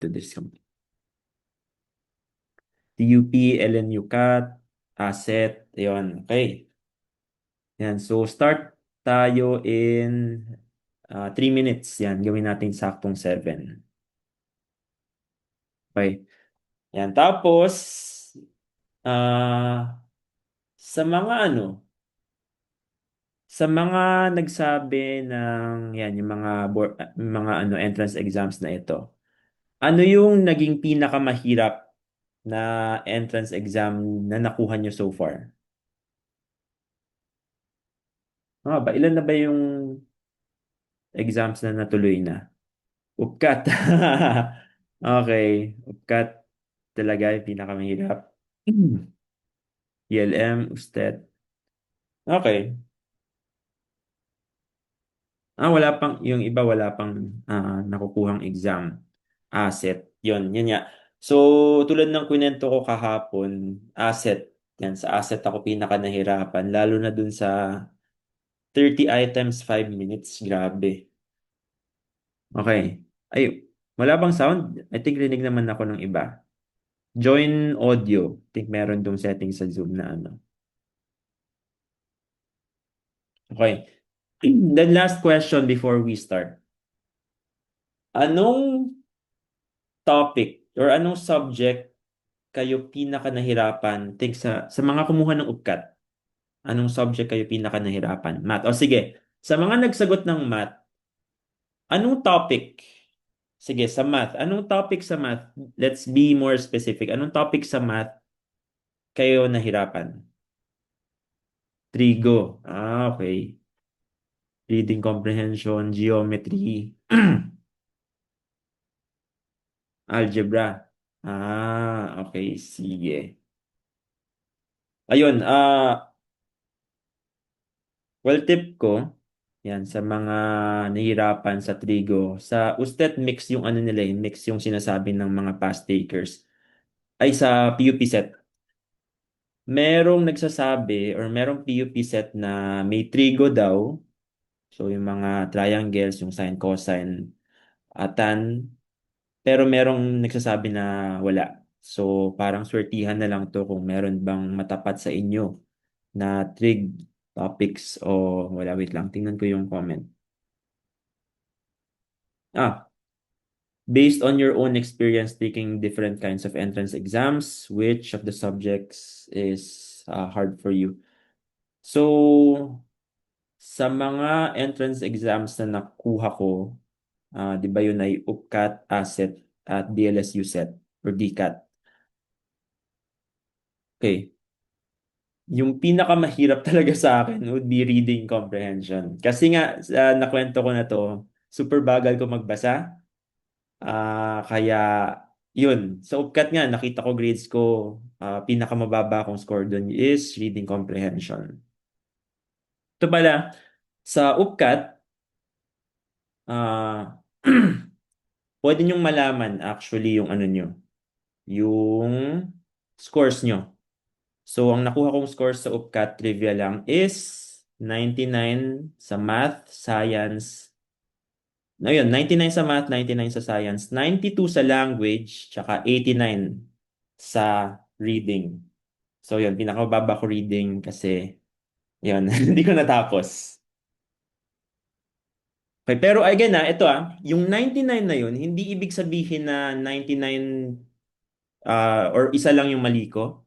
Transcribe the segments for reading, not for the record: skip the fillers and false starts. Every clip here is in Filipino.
to this company. TUP, LNUCAT, asset, yun. Okay. Yan. So, start tayo in 3 minutes. Yan. Gawin natin saktong 7. Okay. Yan. Tapos, ah, sa mga sa mga nagsabi ng, yan, yung mga entrance exams na ito, ano yung naging pinakamahirap na entrance exam na nakuha nyo so far? Ilan na ba yung exams na natuloy na? UPCAT. Okay. UPCAT talaga yung pinakamahirap. ELM, USTED. Okay. Yung iba wala pang nakukuhang exam. Asset. Yun nga. So, tulad ng kwento ko kahapon, asset. Yan, sa asset ako pinaka nahirapan. Lalo na dun sa 30 items, 5 minutes. Grabe. Okay. Ay, wala bang sound? I think rinig naman ako ng iba. Join audio. I think meron dong setting sa Zoom na ano. Okay. The last question before we start. Anong topic or anong subject kayo pinaka nahirapan? Think sa mga kumuha ng UPCAT. Anong subject kayo pinaka nahirapan? Math. O sige, sa mga nagsagot ng math, anong topic? Sige, sa math. Anong topic sa math? Let's be more specific. Anong topic sa math kayo nahirapan? Trigo. Okay. Reading comprehension, geometry, algebra. Okay. Sige. Ayun, well, tip ko, yan, sa mga nahihirapan sa trigo, sa USTED mix yung ano nila, mix yung sinasabi ng mga past takers. Ay, sa PUP set. Merong nagsasabi or merong PUP set na may trigo daw. So, yung mga triangles, yung sine, cosine, tan. Pero merong nagsasabi na wala. So, parang swertihan na lang to kung meron bang matapat sa inyo na trig topics o wala, wait lang. Tingnan ko yung comment. Ah, based on your own experience taking different kinds of entrance exams, which of the subjects is hard for you? So, sa mga entrance exams na nakuha ko, di ba yun ay UPCAT, ASET, at DLSU set or DCAT? Okay. Yung pinakamahirap talaga sa akin would be reading comprehension. Kasi nga, nakwento ko na to, super bagal ko magbasa. Kaya, yun. Sa UPCAT nga, nakita ko grades ko, pinakamababa kong score dun is reading comprehension. Ito pala, sa UPCAT, ah, pwede nyong malaman actually yung ano nyo, yung scores nyo. So, ang nakuha kong scores sa UPCAT trivia lang is 99 sa math, science. No, yun, 99 sa math, 99 sa science, 92 sa language, tsaka 89 sa reading. So, yun, pinakamababa ko reading kasi, yun, hindi ko natapos. Okay, pero again ito yung 99 na yun, hindi ibig sabihin na 99 or isa lang yung mali ko.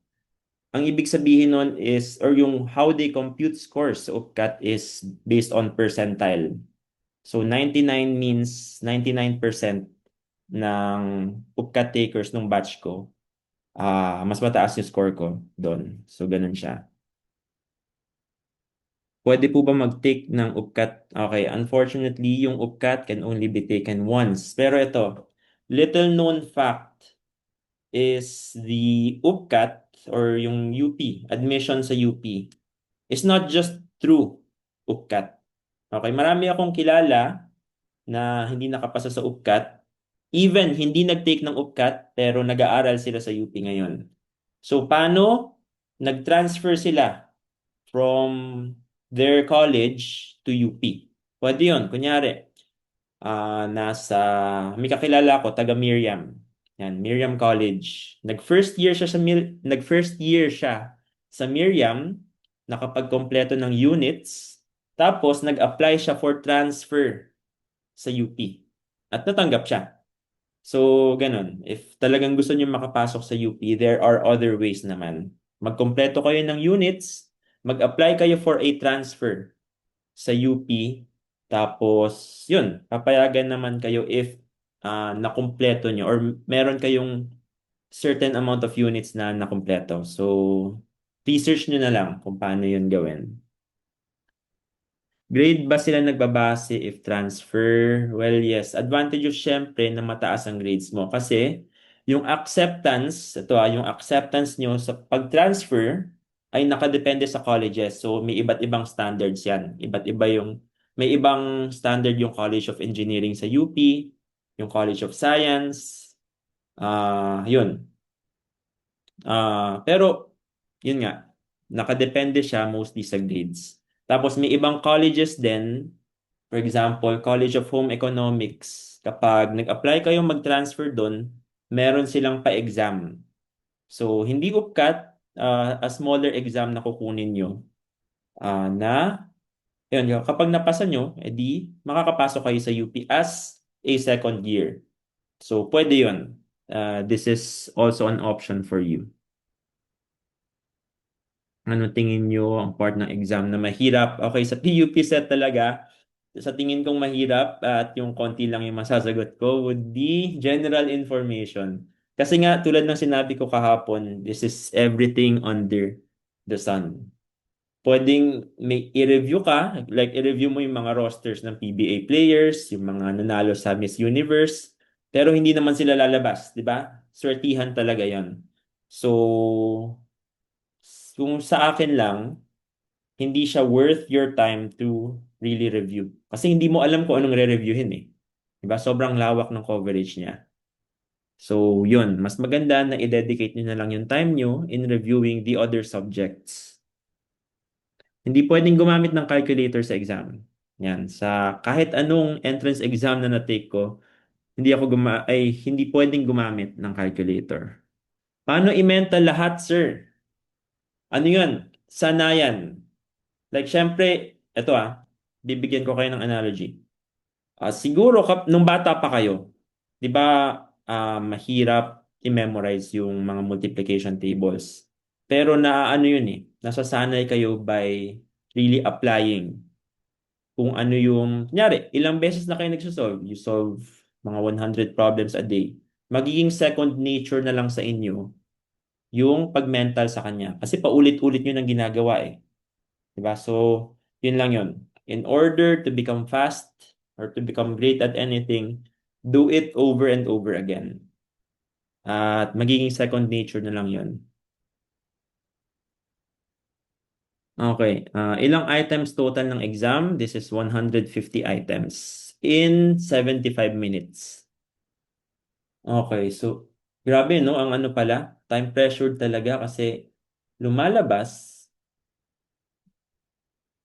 Ang ibig sabihin nun is, or yung how they compute scores sa UPCAT is based on percentile. So 99 means 99% ng UPCAT takers nung batch ko, mas mataas yung score ko doon. So ganun siya. Pwede po ba mag-take ng UPCAT? Okay, unfortunately, yung UPCAT can only be taken once. Pero ito, little known fact is the UPCAT or yung UP, admission sa UP, is not just through UPCAT. Okay, marami akong kilala na hindi nakapasa sa UPCAT. Even hindi nag-take ng UPCAT pero nag-aaral sila sa UP ngayon. So paano nag-transfer sila from their college to UP? Pwede yun. Kunyari, may kakilala ko, taga Miriam. Yan, Miriam College. Nag-first year siya sa Miriam, nakapagkompleto ng units, tapos nag-apply siya for transfer sa UP. At natanggap siya. So, ganun. If talagang gusto niyo makapasok sa UP, there are other ways naman. Magkompleto kayo ng units, mag-apply kayo for a transfer sa UP, tapos, yun, papayagan naman kayo if nakumpleto nyo or meron kayong certain amount of units na nakumpleto. So, research nyo na lang kung paano yun gawin. Grade ba sila nagbabase if transfer? Well, yes. Advantages syempre na mataas ang grades mo kasi yung acceptance nyo sa pag-transfer ay nakadepende sa colleges. So, may iba't ibang standards yan. May ibang standard yung College of Engineering sa UP, yung College of Science, yun. Pero, yun nga, nakadepende siya mostly sa grades. Tapos may ibang colleges din, for example, College of Home Economics, kapag nag-apply kayo mag-transfer doon, meron silang pa-exam. So, hindi UPCAT, a smaller exam na kukunin nyo, na, yun, kapag napasa nyo, edi makakapasok kayo sa UP as a second year. So, pwede yun. This is also an option for you. Ano tingin nyo ang part ng exam na mahirap? Okay, sa PUP set talaga, sa tingin kong mahirap at yung konti lang yung masasagot ko would be general information. Kasi nga, tulad ng sinabi ko kahapon, this is everything under the sun. Pwedeng may i-review ka, like i-review mo yung mga rosters ng PBA players, yung mga nanalo sa Miss Universe, pero hindi naman sila lalabas, di ba? Swertihan talaga yon. So, kung sa akin lang, hindi siya worth your time to really review. Kasi hindi mo alam kung anong re-reviewin eh. Diba? Sobrang lawak ng coverage niya. So, yun. Mas maganda na i-dedicate nyo na lang yung time nyo in reviewing the other subjects. Hindi pwedeng gumamit ng calculator sa exam. Yan. Sa kahit anong entrance exam na na-take ko, hindi pwedeng gumamit ng calculator. Paano i-mental lahat, sir? Ano yun? Sanayan. Like, syempre, bibigyan ko kayo ng analogy. Siguro, nung bata pa kayo, di ba, mahirap i-memorize yung mga multiplication tables. Pero ano yun eh, nasasanay kayo by really applying kung ano yung, kunyari, ilang beses na kayo nagsosolve. You solve mga 100 problems a day. Magiging second nature na lang sa inyo yung pag-mental sa kanya. Kasi paulit-ulit nyo nang ginagawa eh. Diba? So, yun lang yun. In order to become fast or to become great at anything, do it over and over again. At magiging second nature na lang yun. Okay. Ilang items total ng exam? This is 150 items in 75 minutes. Okay. So, grabe no? Ang ano pala, time pressured talaga kasi lumalabas,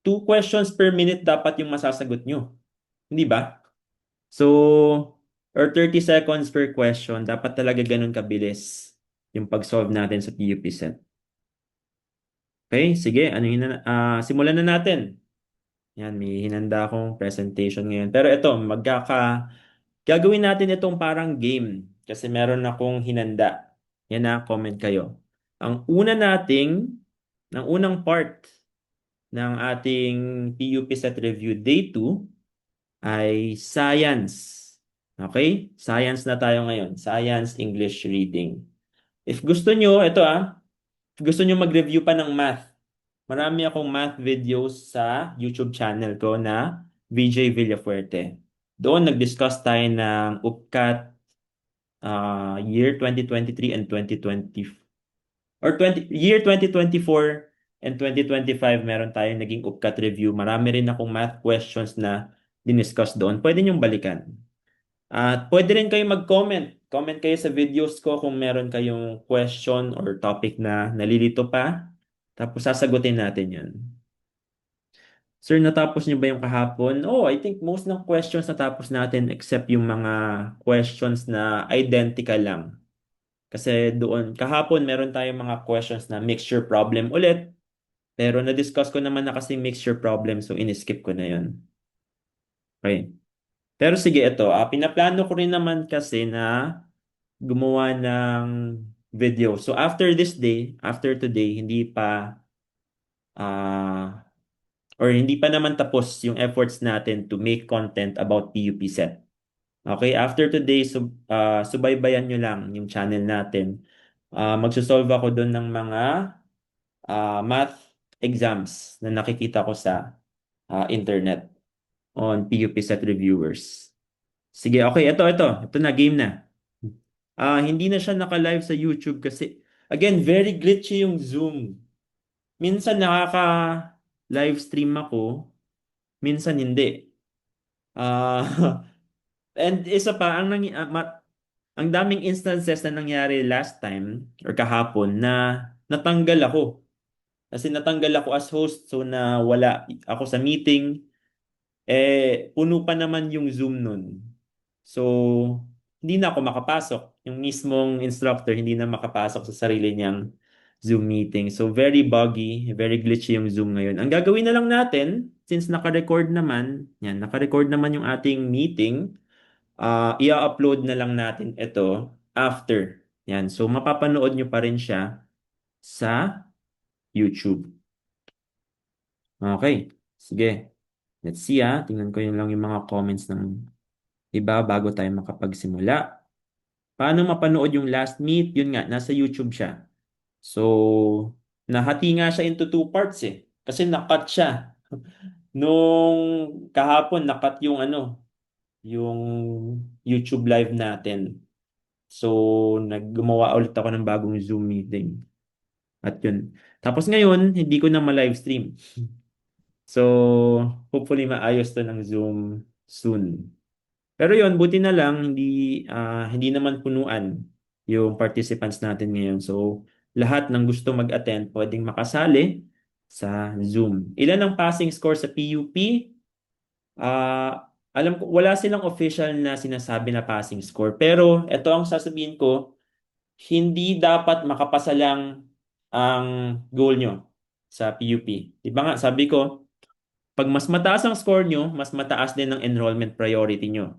2 questions per minute dapat yung masasagot nyo. Hindi ba? So, or 30 seconds per question, dapat talaga ganun kabilis yung pag-solve natin sa PUP set. Okay, sige, simulan na natin. Yan, may hinanda akong presentation ngayon. Pero ito, gagawin natin itong parang game kasi meron akong hinanda. Yan na, comment kayo. Ang unang part ng ating PUP set review day 2 ay science. Okay? Science na tayo ngayon. Science, English, reading. If gusto nyo, if gusto nyo mag-review pa ng math, marami akong math videos sa YouTube channel ko na VJ Villafuerte. Doon nag-discuss tayo ng UPCAT year 2023 and 2020 or 2024 and 2025 meron tayong naging UPCAT review. Marami rin akong math questions na diniscuss doon. Pwede niyong balikan. At pwede rin kayo mag-comment. Comment kayo sa videos ko kung meron kayong question or topic na nalilito pa. Tapos sasagutin natin yun. Sir, natapos niyo ba yung kahapon? Oh, I think most ng questions natapos natin except yung mga questions na identical lang. Kasi doon, kahapon meron tayong mga questions na mixture problem ulit. Pero na-discuss ko naman na kasi mixture problem, so in-skip ko na yun. Okay. Pero sige, ito. Pinaplano ko rin naman kasi na gumawa ng video. So after this day, after today, ah, hindi pa naman tapos yung efforts natin to make content about PUP set. Okay, after today, subaybayan nyo lang yung channel natin. Magsosolve ako doon ng mga math exams na nakikita ko sa internet on PUP set reviewers. Sige, okay, ito. Ito na, game na. Hindi na siya naka-live sa YouTube kasi, again, very glitchy yung Zoom. Minsan nakaka-live stream ako, minsan hindi. Ah, and isa pa, ang daming instances na nangyari last time or kahapon na natanggal ako. Kasi natanggal ako as host, so na wala ako sa meeting. Puno pa naman yung Zoom nun. So, hindi na ako makapasok. Yung mismong instructor hindi na makapasok sa sarili niyang Zoom meeting. So, very buggy, very glitchy yung Zoom ngayon. Ang gagawin na lang natin, since naka-record naman, yan, naka-record naman yung ating meeting, i-upload na lang natin ito after. Yan, so mapapanood nyo pa rin siya sa YouTube. Okay, sige. Let's see Tingnan ko yun lang yung mga comments ng iba bago tayo makapagsimula. Paano mapanood yung last meet? Yun nga, nasa YouTube siya. So, nahati nga siya into two parts Kasi nakat siya. Nung kahapon, nakat yung yung YouTube live natin. So, naggumawa ulit ako ng bagong Zoom meeting. At yun. Tapos ngayon, hindi ko na ma-live stream. So, hopefully maayos to ng Zoom soon. Pero yun, buti na lang hindi naman punuan yung participants natin ngayon. So, lahat ng gusto mag-attend pwedeng makasali sa Zoom. Ilan ang passing score sa PUP? Alam ko wala silang official na sinasabi na passing score. Pero ito ang sasabihin ko, hindi dapat makapasa lang ang goal nyo sa PUP. Di ba nga, sabi ko, pag mas mataas ang score nyo, mas mataas din ang enrollment priority nyo.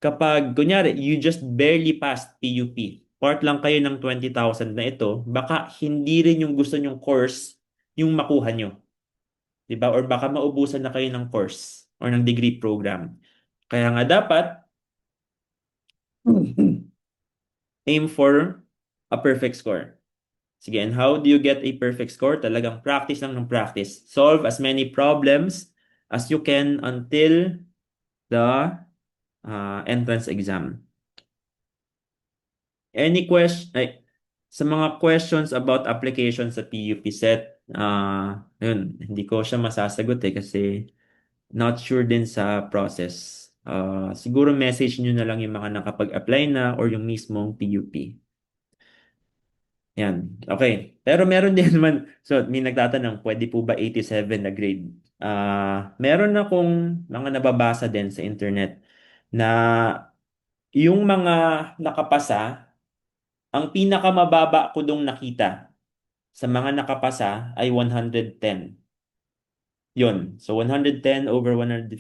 Kapag, kunyari, you just barely passed PUP, part lang kayo ng 20,000 na ito, baka hindi rin yung gusto nyong course yung makuha nyo. Di ba? Or baka maubusan na kayo ng course or ng degree program. Kaya nga dapat, aim for a perfect score. Sige, and how do you get a perfect score? Talagang practice lang ng practice. Solve as many problems as you can until the entrance exam. Sa mga questions about application sa PUP set, yun, hindi ko siya masasagot kasi not sure din sa process. Siguro message nyo na lang yung mga nakapag-apply na or yung mismong PUP. Yan. Okay. Pero meron din naman, so may nagtatanong, pwede po ba 87 na grade? Meron akong mga nababasa din sa internet na yung mga nakapasa, ang pinakamababa ko dong nakita sa mga nakapasa ay 110. Yun. So 110 over 150.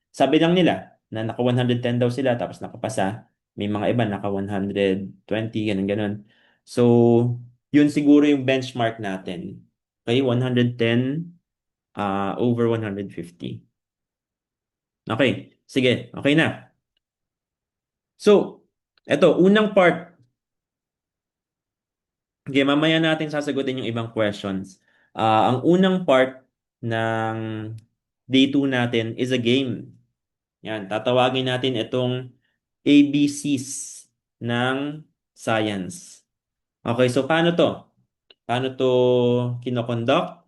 Sabi lang nila na naka 110 daw sila tapos nakapasa. May mga iba naka 120, ganun ganun. So, yun siguro yung benchmark natin. Okay, 110 over 150. Okay, sige, okay na. So, eto, unang part. Okay, mamaya natin sasagutin yung ibang questions. Ang unang part ng day 2 natin is a game. Yan, tatawagin natin itong ABCs ng science. Okay, so paano to? Paano to kinokonduct?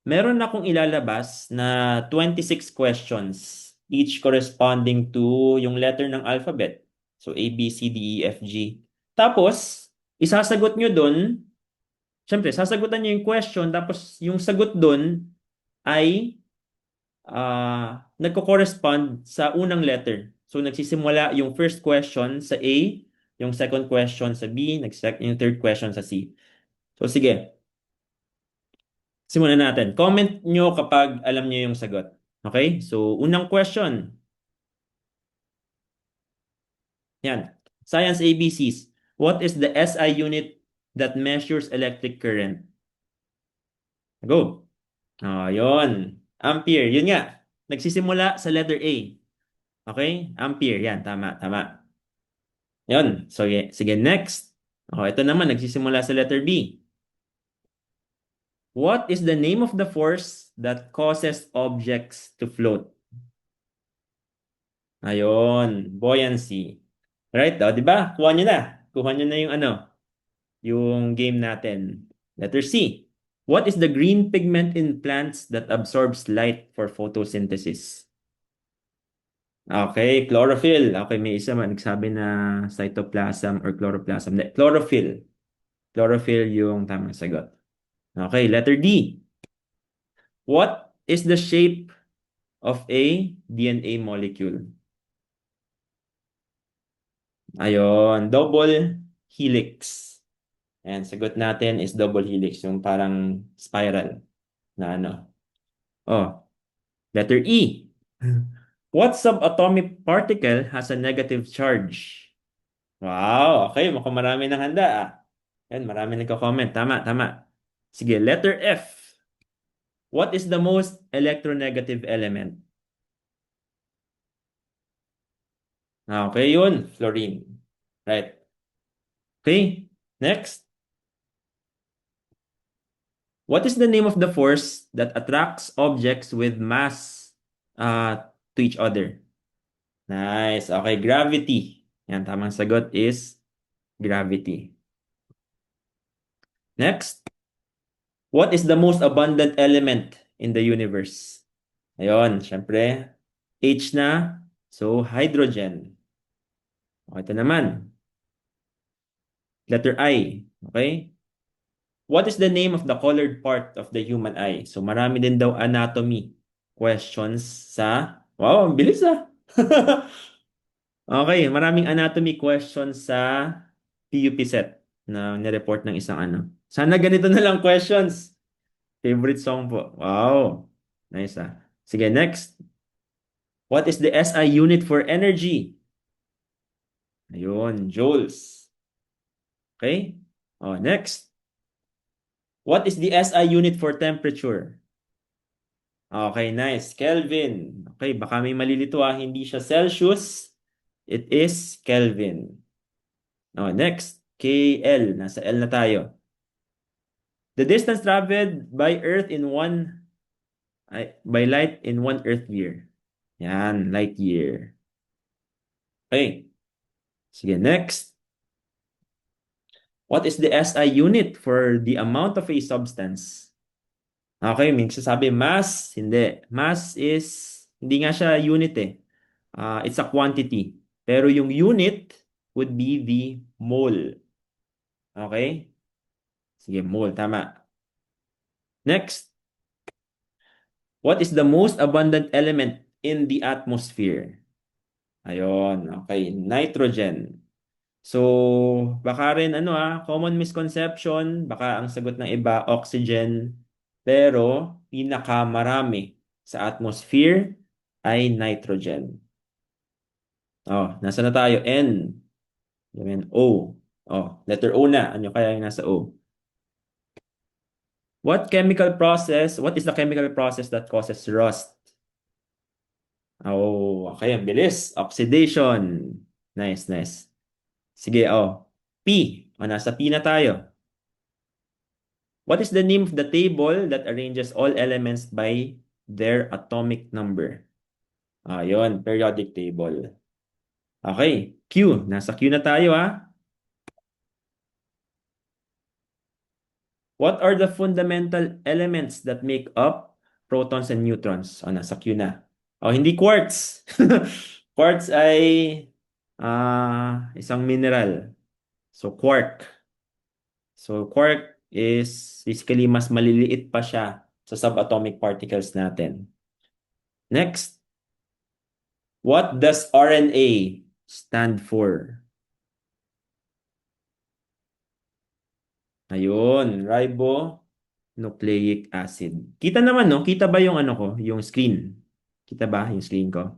Meron akong ilalabas na 26 questions, each corresponding to yung letter ng alphabet. So A, B, C, D, E, F, G. Tapos, isasagot nyo dun, syempre, sasagutan nyo yung question, tapos yung sagot dun ay nagko-correspond sa unang letter. So nagsisimula yung first question sa A, Yung second question sa B, yung third question sa C. So sige, simulan natin. Comment nyo kapag alam nyo yung sagot. Okay? So, unang question. Yan. Science ABCs. What is the SI unit that measures electric current? Go. Oh, yun. Ampere. Yun nga. Nagsisimula sa letter A. Okay? Ampere. Yan. Tama. Tama. Yun. So, sige. Next. Oh, ito naman. Nagsisimula sa letter B. What is the name of the force that causes objects to float? Ayun. Buoyancy. Right? O, di ba? Kuha nyo na. Kuha nyo na yung ano, yung game natin. Letter C. What is the green pigment in plants that absorbs light for photosynthesis? Okay, chlorophyll. Okay, may isa man nagsabi na cytoplasm or chloroplasm. Chlorophyll. Chlorophyll yung tamang sagot. Okay, letter D. What is the shape of a DNA molecule? Ayon, double helix. And sagot natin is double helix, yung parang spiral na ano. Oh, letter E. What subatomic particle has a negative charge? Wow, okay. Mukhang marami nang handa ah. Yan, marami nagko-comment. Tama, tama. Sige, letter F. What is the most electronegative element? Okay, yun. Fluorine. Right. Okay, next. What is the name of the force that attracts objects with mass to each other? Nice. Okay, gravity. Yan, tamang sagot is gravity. Next. What is the most abundant element in the universe? Ayun, syempre, H na. So, hydrogen. Okay, ito naman. Letter I. Okay? What is the name of the colored part of the human eye? So, marami din daw anatomy questions sa... Wow, ang bilis ah! Okay, maraming anatomy questions sa PUP set na nireport ng isang ano. Sana ganito na lang questions. Favorite song po. Wow. Nice ah. Sige, next. What is the SI unit for energy? Ayun, joules. Okay? Oh, next. What is the SI unit for temperature? Okay, nice. Kelvin. Okay, baka may malilito ah. Hindi siya Celsius. It is Kelvin. Oh, next. KL. Nasa L na tayo. The distance traveled by Earth in by light in one Earth year. Yan, light year. Okay. Sige, next. What is the SI unit for the amount of a substance? Okay, may sasabi mass. Hindi. Mass is, hindi nga siya unit eh. It's a quantity. Pero yung unit would be the mole. Okay? Sige, mole. Tama. Next. What is the most abundant element in the atmosphere? Ayun. Okay. Nitrogen. So, baka rin common misconception, baka ang sagot ng iba, oxygen, pero pinakamarami sa atmosphere ay nitrogen. Oh, nasa na tayo? N. Then O. Oh, letter O na. Ano kaya yung nasa O? What is the chemical process that causes rust? Oh, okay, ang bilis. Oxidation. Nice, nice. Sige, oh. P. O, nasa P na tayo. What is the name of the table that arranges all elements by their atomic number? Yun, periodic table. Okay, Q. Nasa Q na tayo ha. What are the fundamental elements that make up protons and neutrons? Nasa Q na. Hindi quartz. Quartz ay isang mineral. So, quark. So, quark is basically mas maliliit pa siya sa subatomic particles natin. Next, what does RNA stand for? Ayun, ribonucleic acid. Kita naman, no? Kita ba yung ano ko, yung screen? Kita ba yung screen ko?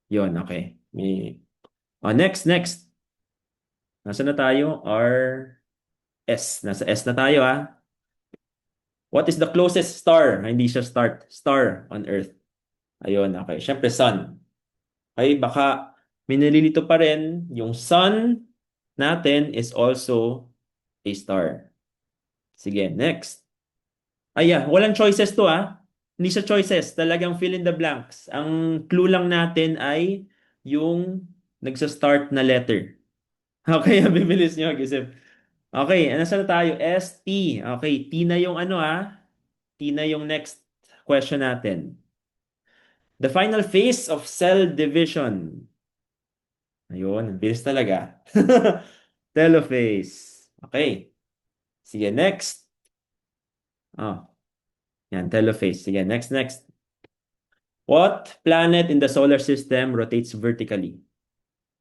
Yun, okay. Oh, next. Nasa na tayo? S. Nasa S na tayo, ah. What is the closest star? Hindi siya star on Earth. Ayun, okay. Siyempre, sun. Okay, baka may nalilito pa rin. Yung sun natin is also a star. Sige, next. Walang choices to, ah. Hindi siya choices. Talagang fill in the blanks. Ang clue lang natin ay yung nagsa-start na letter. Okay, bibilis nyo mag-isip. Okay, nasa na tayo? S, T. Okay, T na yung ano, ah. T na yung next question natin. The final phase of cell division. Ayun, ang bilis talaga. Telophase. Okay. Sige, next. Oh, yan, telophase. Sige, next. What planet in the solar system rotates vertically?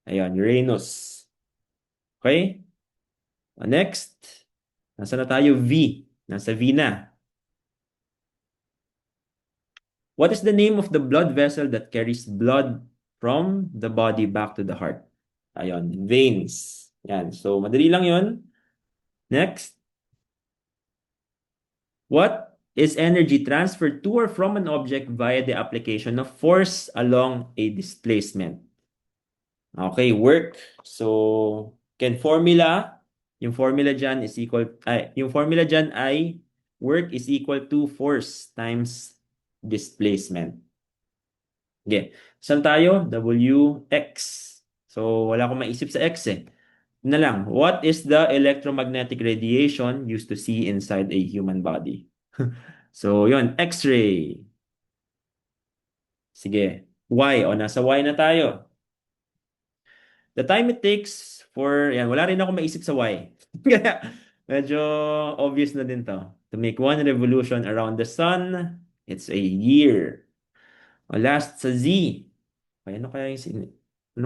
Ayun, Uranus. Okay? Next. Nasa na tayo? V. Nasa V na. What is the name of the blood vessel that carries blood from the body back to the heart? Ayun, veins. Yan. So, madali lang yon. Next. What is energy transferred to or from an object via the application of force along a displacement? Okay, work. So, yung formula dyan ay work is equal to force times displacement. Okay. Saan tayo? WX. So, wala akong maisip sa X eh. Yun na lang. What is the electromagnetic radiation used to see inside a human body? So, yun. X-ray. Sige. Y. O, nasa Y na tayo. The time it takes for... Yan, wala rin ako maisip sa Y. Kaya, medyo obvious na din to. To make one revolution around the sun, it's a year. O, last sa Z. Ay, ano kaya yung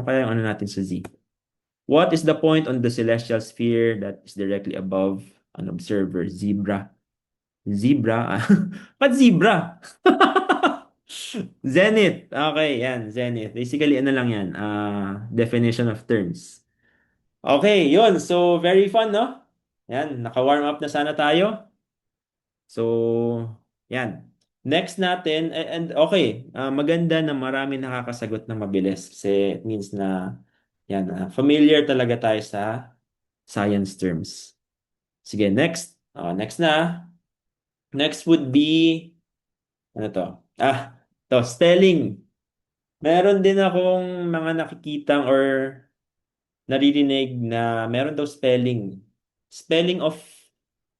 ano natin sa Z? What is the point on the celestial sphere that is directly above an observer? Zebra. Zebra? Ba't zebra? Zenith. Okay, yan. Zenith. Basically, ano lang yan? Definition of terms. Okay, yun. So, very fun, no? Yan. Naka-warm up na sana tayo. So, yan. Next natin, and okay, maganda na marami nakakasagot ng mabilis kasi it means na yan, familiar talaga tayo sa science terms. Sige, next. Next na. Next would be, ano to? Spelling. Meron din akong mga nakikitang or naririnig na meron daw spelling. Spelling of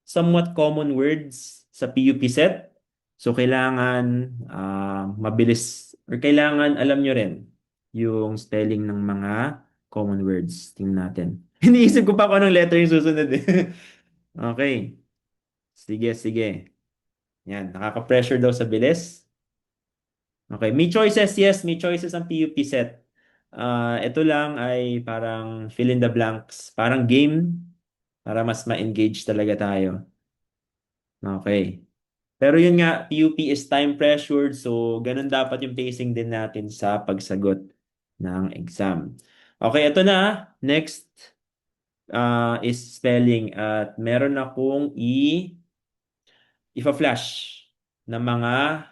somewhat common words sa PUP set. So, kailangan mabilis or kailangan alam nyo rin yung spelling ng mga common words. Tingnan natin. Iniisip ko pa kung anong letter yung susunod eh. Okay. Sige. Yan, nakaka-pressure daw sa bilis. Okay, may choices, yes, may choices ang PUP set. Ito lang ay parang fill in the blanks, parang game para mas ma-engage talaga tayo. Okay. Pero yun nga, PUP is time pressured, so ganun dapat yung pacing din natin sa pagsagot ng exam. Okay, ito na. Next is spelling at meron akong ifa-flash na mga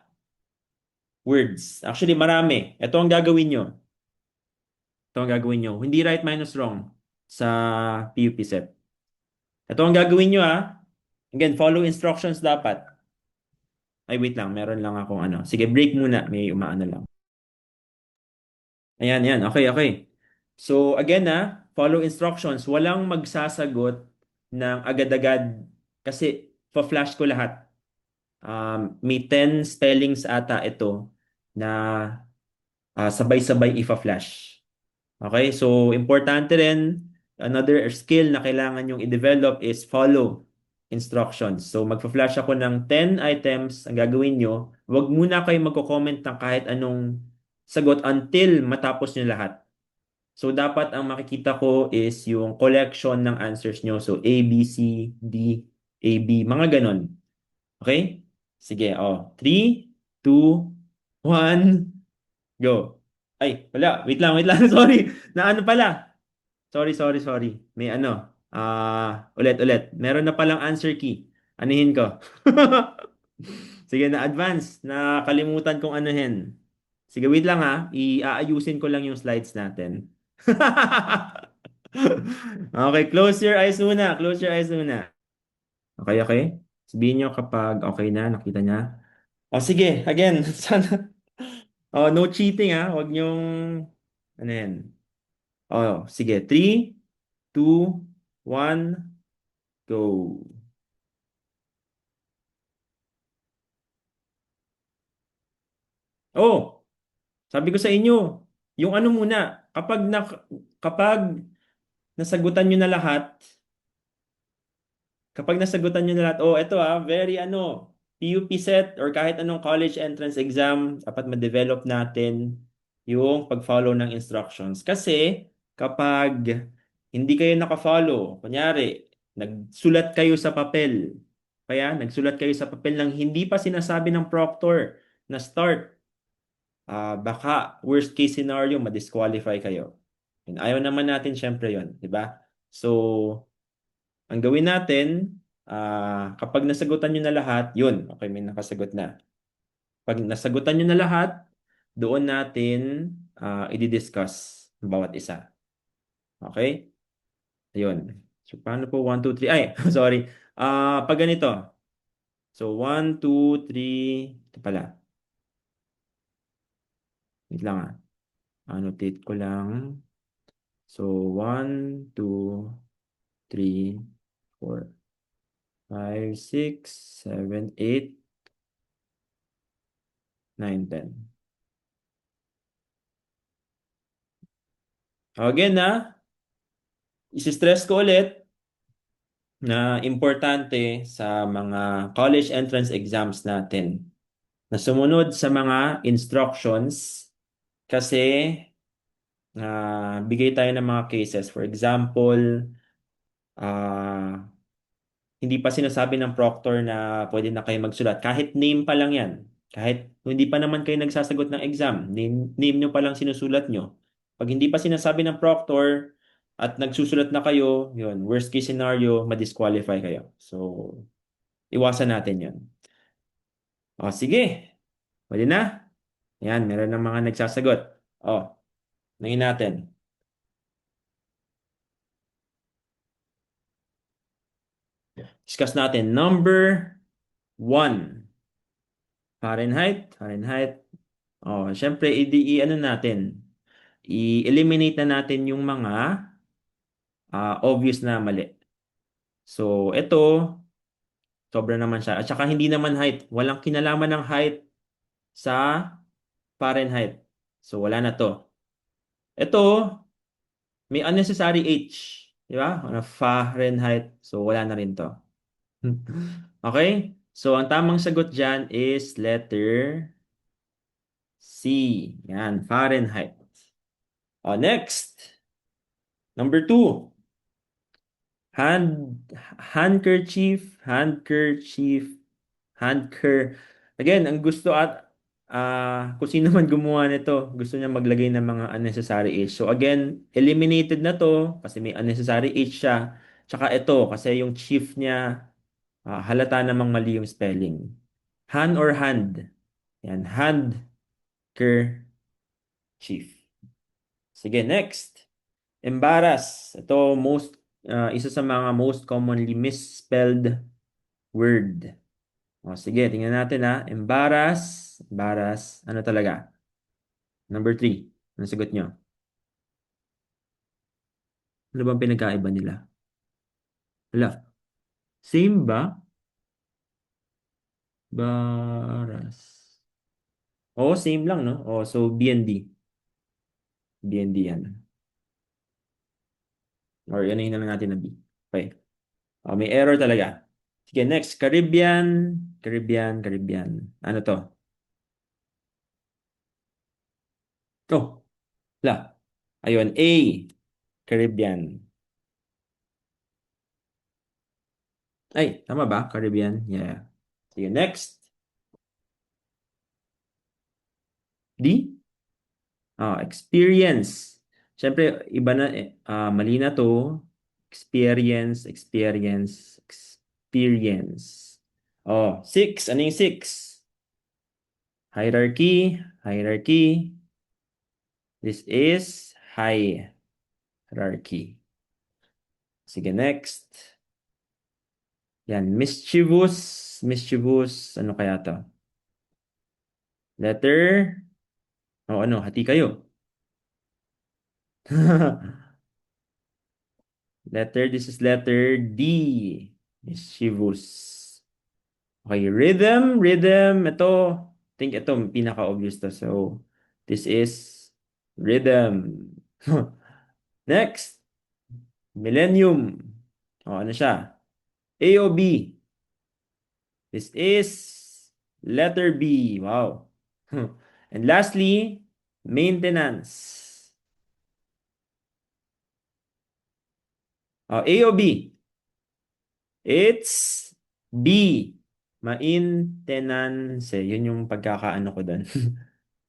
words. Actually, marami. Ito ang gagawin nyo. Hindi right minus wrong sa PUP set. Ito ang gagawin nyo, ah. Again, follow instructions dapat. Ay, wait lang. Meron lang akong ano. Sige, break muna. May umaano lang. Ayan. Okay. So, again, follow instructions. Walang magsasagot ng agad-agad kasi pa-flash ko lahat. May 10 spellings ata ito na sabay-sabay ifa-flash. Okay? So, importante rin, another skill na kailangan yung i-develop is follow instructions. So, magpa-flash ako ng 10 items. Ang gagawin nyo, wag muna kayo magko-comment ng kahit anong sagot until matapos nyo lahat. So, dapat ang makikita ko is yung collection ng answers nyo. So, A, B, C, D, A, B, mga ganon. Okay? Sige, oh. 3, 2, 1, go. Ay, wala. Wait lang. Sorry. Na ano pala? Sorry. May ano. Ulit. Meron na palang answer key. Anuhin ko. Sige, na-advance. Nakalimutan kong anuhin. Sige, wait lang ha. Iaayusin ko lang yung slides natin. Okay, close your eyes muna. Close your eyes muna. Okay. Sabihin nyo kapag okay na, nakita niya. O sige, again. Sana. Oh, no cheating ha. Huwag niyong ano yan. Oh, sige. 3, 2, 1, go. Oh, sabi ko sa inyo, yung ano muna, kapag nasagutan nyo na lahat, oh, eto very PUP set or kahit anong college entrance exam, dapat ma-develop natin yung pag-follow ng instructions. Kasi kapag hindi kayo naka-follow, kunyari, nagsulat kayo sa papel ng hindi pa sinasabi ng proctor na start, baka worst case scenario, ma-disqualify kayo. And ayaw naman natin syempre yon, di ba? So, ang gawin natin, kapag nasagutan nyo na lahat, yun, okay, may nakasagot na. Pag nasagutan nyo na lahat, doon natin i-discuss ang bawat isa. Okay? Ayun. So, paano po 1, 2, 3? Ay, sorry. Pag ganito. So, 1, 2, 3. Ito pala. Wait lang ah. Annotate ko lang. So, 1, 2, 3, 4, 5, 6, 7, 8, 9, 10. Again isi-stress ko ulit na importante sa mga college entrance exams natin na sumunod sa mga instructions kasi bigay tayo ng mga cases. For example, ah, hindi pa sinasabi ng proctor na pwede na kayo magsulat. Kahit name pa lang yan. Kahit hindi pa naman kayo nagsasagot ng exam, name nyo pa lang sinusulat nyo. Pag hindi pa sinasabi ng proctor at nagsusulat na kayo, yun, worst case scenario, ma-disqualify kayo. So, iwasan natin yun. O, sige. Pwede na. Yan, meron ng mga nagsasagot. O, nangin natin. Discuss natin. Number 1. Fahrenheit. Oh, syempre ano natin. I-eliminate na natin yung mga obvious na mali. So, ito sobra naman siya. At saka hindi naman height. Walang kinalaman ng height sa Fahrenheit. So, wala na to. Ito, may unnecessary H. Di ba? Fahrenheit. So, wala na rin to. Okay? So, ang tamang sagot dyan is letter C. Yan, Fahrenheit. Next. Number 2. Hand, handker. Again, ang gusto at kung sino man gumawa nito, gusto niya maglagay ng mga unnecessary H. So again, eliminated na to kasi may unnecessary H siya. Tsaka ito, kasi yung chief niya, halata namang mali yung spelling. Han or hand? Yan, hand, chief. Sige, next. Embarrass. Ito, isa sa mga most commonly misspelled word. O, sige, tingnan natin Embarrass. Ano talaga? Number 3. Ano sagot nyo? Ano bang pinagkaiba nila? Wala. Same ba? Baras. Oo, same lang, no? Oh, so, BND. BND yan. Or ano na lang natin na B. Okay. May error talaga. Sige, next. Caribbean. Ano to? Oh, wala. Ayun, A, Caribbean. Ay, tama ba? Caribbean? Yeah. Sige, next. D? Experience. Siyempre, iba na, mali na to. Experience, experience, experience. Oh, six. Ano yung six? Hierarchy, hierarchy. This is hierarchy. Sige, next. Yan, mischievous, mischievous. Ano kaya to? Letter. O ano, hati kayo. This is letter D. Mischievous. Okay, rhythm, rhythm. Ito, I think ito, pinaka-obvious to. So, this is rhythm. Next, millennium. O, ano siya? A o B? This is letter B. Wow. And lastly, maintenance. A o B? It's B. Maintenance. Yun yung pagkakaano ko doon.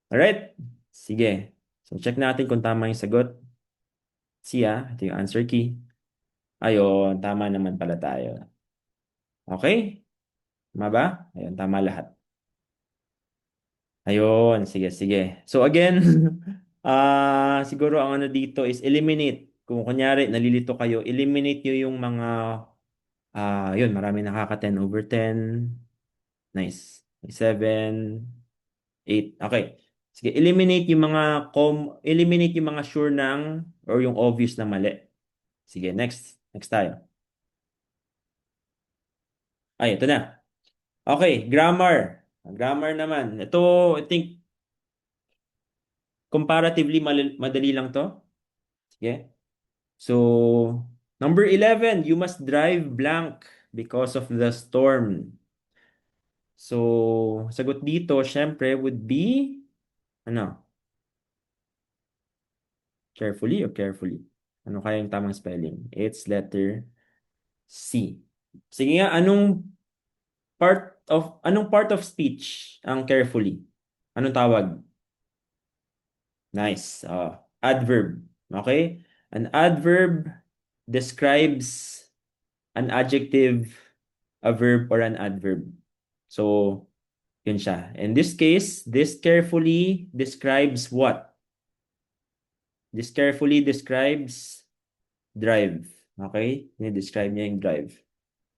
Alright? Sige. So, check natin kung tama yung sagot. Siya, ito yung answer key. Ayun, tama naman pala tayo. Okay? Tama ba? Ayun, tama lahat. Ayun, sige, sige. So again, siguro ang ano dito is eliminate. Kung kunyari, nalilito kayo, eliminate nyo yung mga, yun, marami nakaka 10/10. Nice. 7, 8. Okay. Sige, eliminate yung mga sure ng, or yung obvious na mali. Sige, next. Next tayo. Ay, ito na. Okay, grammar. Grammar naman. Ito, I think, comparatively madali lang to. Sige. So, number 11, you must drive blank because of the storm. So, sagot dito, syempre, would be, ano, carefully or carefully? Ano kaya yung tamang spelling? It's letter C. Sige nga, anong part of speech ang carefully? Anong tawag? Nice. Adverb. Okay? An adverb describes an adjective, a verb, or an adverb. So, yun siya. In this case, this carefully describes what? This carefully describes drive. Okay? Describe niya yung drive.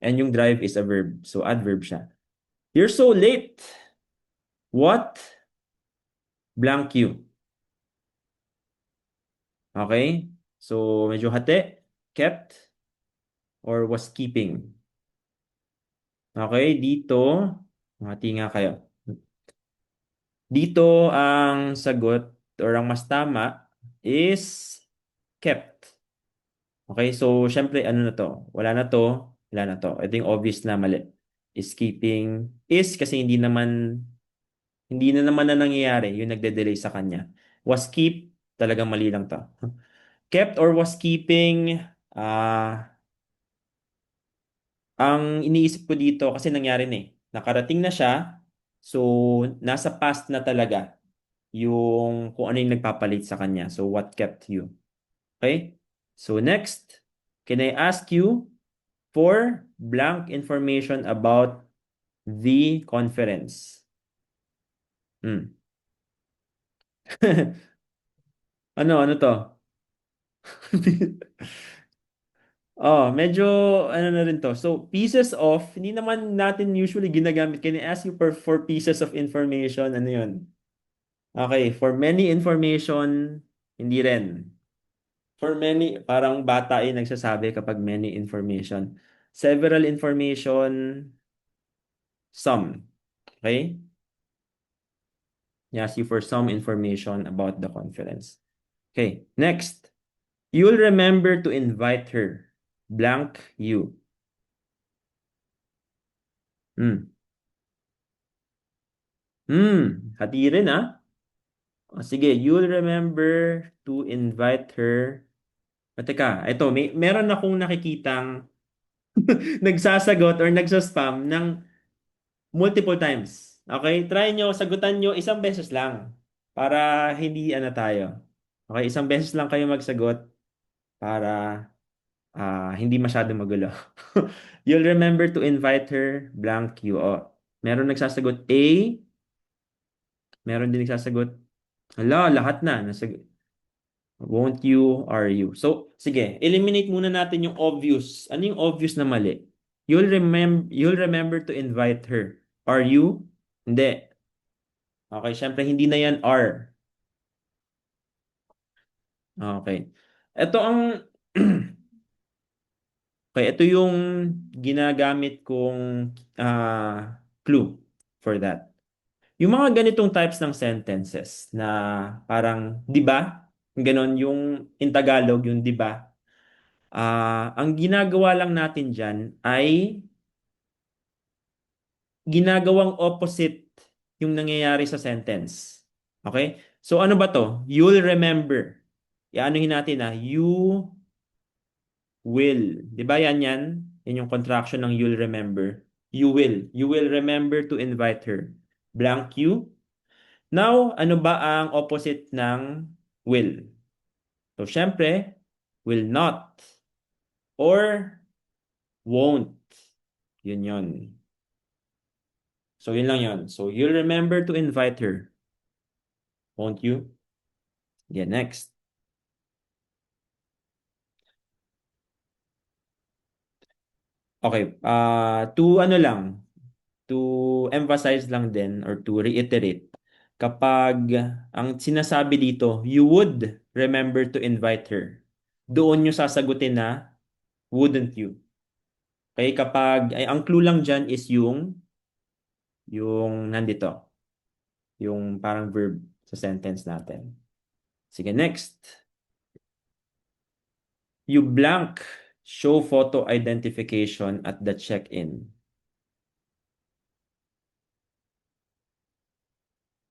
And yung drive is a verb. So, adverb siya. You're so late. What? Blank you. Okay? So, medyo hati. Kept or was keeping. Okay? Dito, hati nga kayo. Dito, ang sagot or ang mas tama is kept. Okay, so syempre ano na to? Wala na to, wala na to. Ito yung obvious na mali. Is keeping is kasi hindi na naman na nangyayari yung nagde-delay sa kanya. Was keep, talagang mali lang to. Kept or was keeping, ang iniisip ko dito kasi nangyari na eh. Nakarating na siya, so nasa past na talaga yung kung ano yung nagpapalit sa kanya. So what kept you? Okay? So next, can I ask you for blank information about the conference? Hmm. Ano to? Medyo ano na rin to. So, pieces of, hindi naman natin usually ginagamit. Can I ask you for pieces of information? Ano yun? Okay, for many information, hindi rin. For many, parang bata ay nagsasabi kapag many information. Several information, some. Okay? He asks you for some information about the conference. Okay, next. You'll remember to invite her. Blank you. Hmm. Hati rin ah. O, sige, you'll remember to invite her. O, teka, ito, meron akong nakikitang nagsasagot or nagsaspam ng multiple times. Okay? Try nyo, sagutan nyo isang beses lang para hindi ano tayo. Okay? Isang beses lang kayo magsagot para hindi masyado magulo. You'll remember to invite her, blank you. O, meron nagsasagot A, meron din nagsasagot, hala, lahat na. Won't you, are you? So, sige, eliminate muna natin yung obvious. Ano yung obvious na mali? You'll remember to invite her. Are you? Hindi. Okay, syempre hindi na yan are. Okay. Ito ang okay, ito yung ginagamit kong clue for that. Yung mga ganitong types ng sentences na parang 'di ba? Ganon yung in Tagalog yung 'di ba? Ang ginagawa lang natin diyan ay ginagawang opposite yung nangyayari sa sentence. Okay? So ano ba to? You'll remember. Ianuhin natin you will. Di ba yan yan? Yan yung contraction ng you'll remember. You will. You will remember to invite her. Blank you. Now, ano ba ang opposite ng will? So, syempre, will not or won't. Yun yun. So, yun lang yun. So, you'll remember to invite her. Won't you? Yeah, next. Okay, to ano lang, to emphasize lang din or to reiterate, kapag ang sinasabi dito, you would remember to invite her, doon nyo sasagutin na, wouldn't you? Okay, kapag, ay, ang clue lang dyan is yung nandito, yung parang verb sa sentence natin. Sige, next. You blank, show photo identification at the check-in.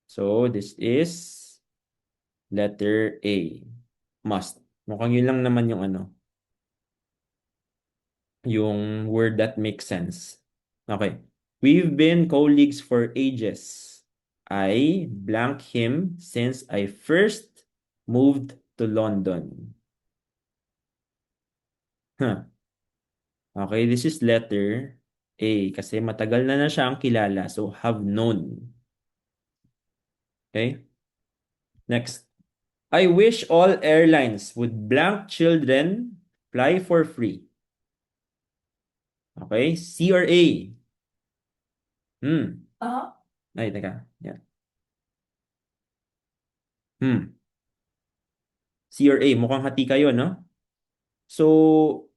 So, this is letter A. Must. Mukhang yun lang naman yung ano, yung word that makes sense. Okay. We've been colleagues for ages. I blank him since I first moved to London. Huh. Okay, this is letter A kasi matagal na siyang kilala. So, have known. Okay? Next. I wish all airlines would blank children fly for free. Okay? C or A? Hmm. Ay, teka. Yan. C or A, mukhang hati kayo, no? So,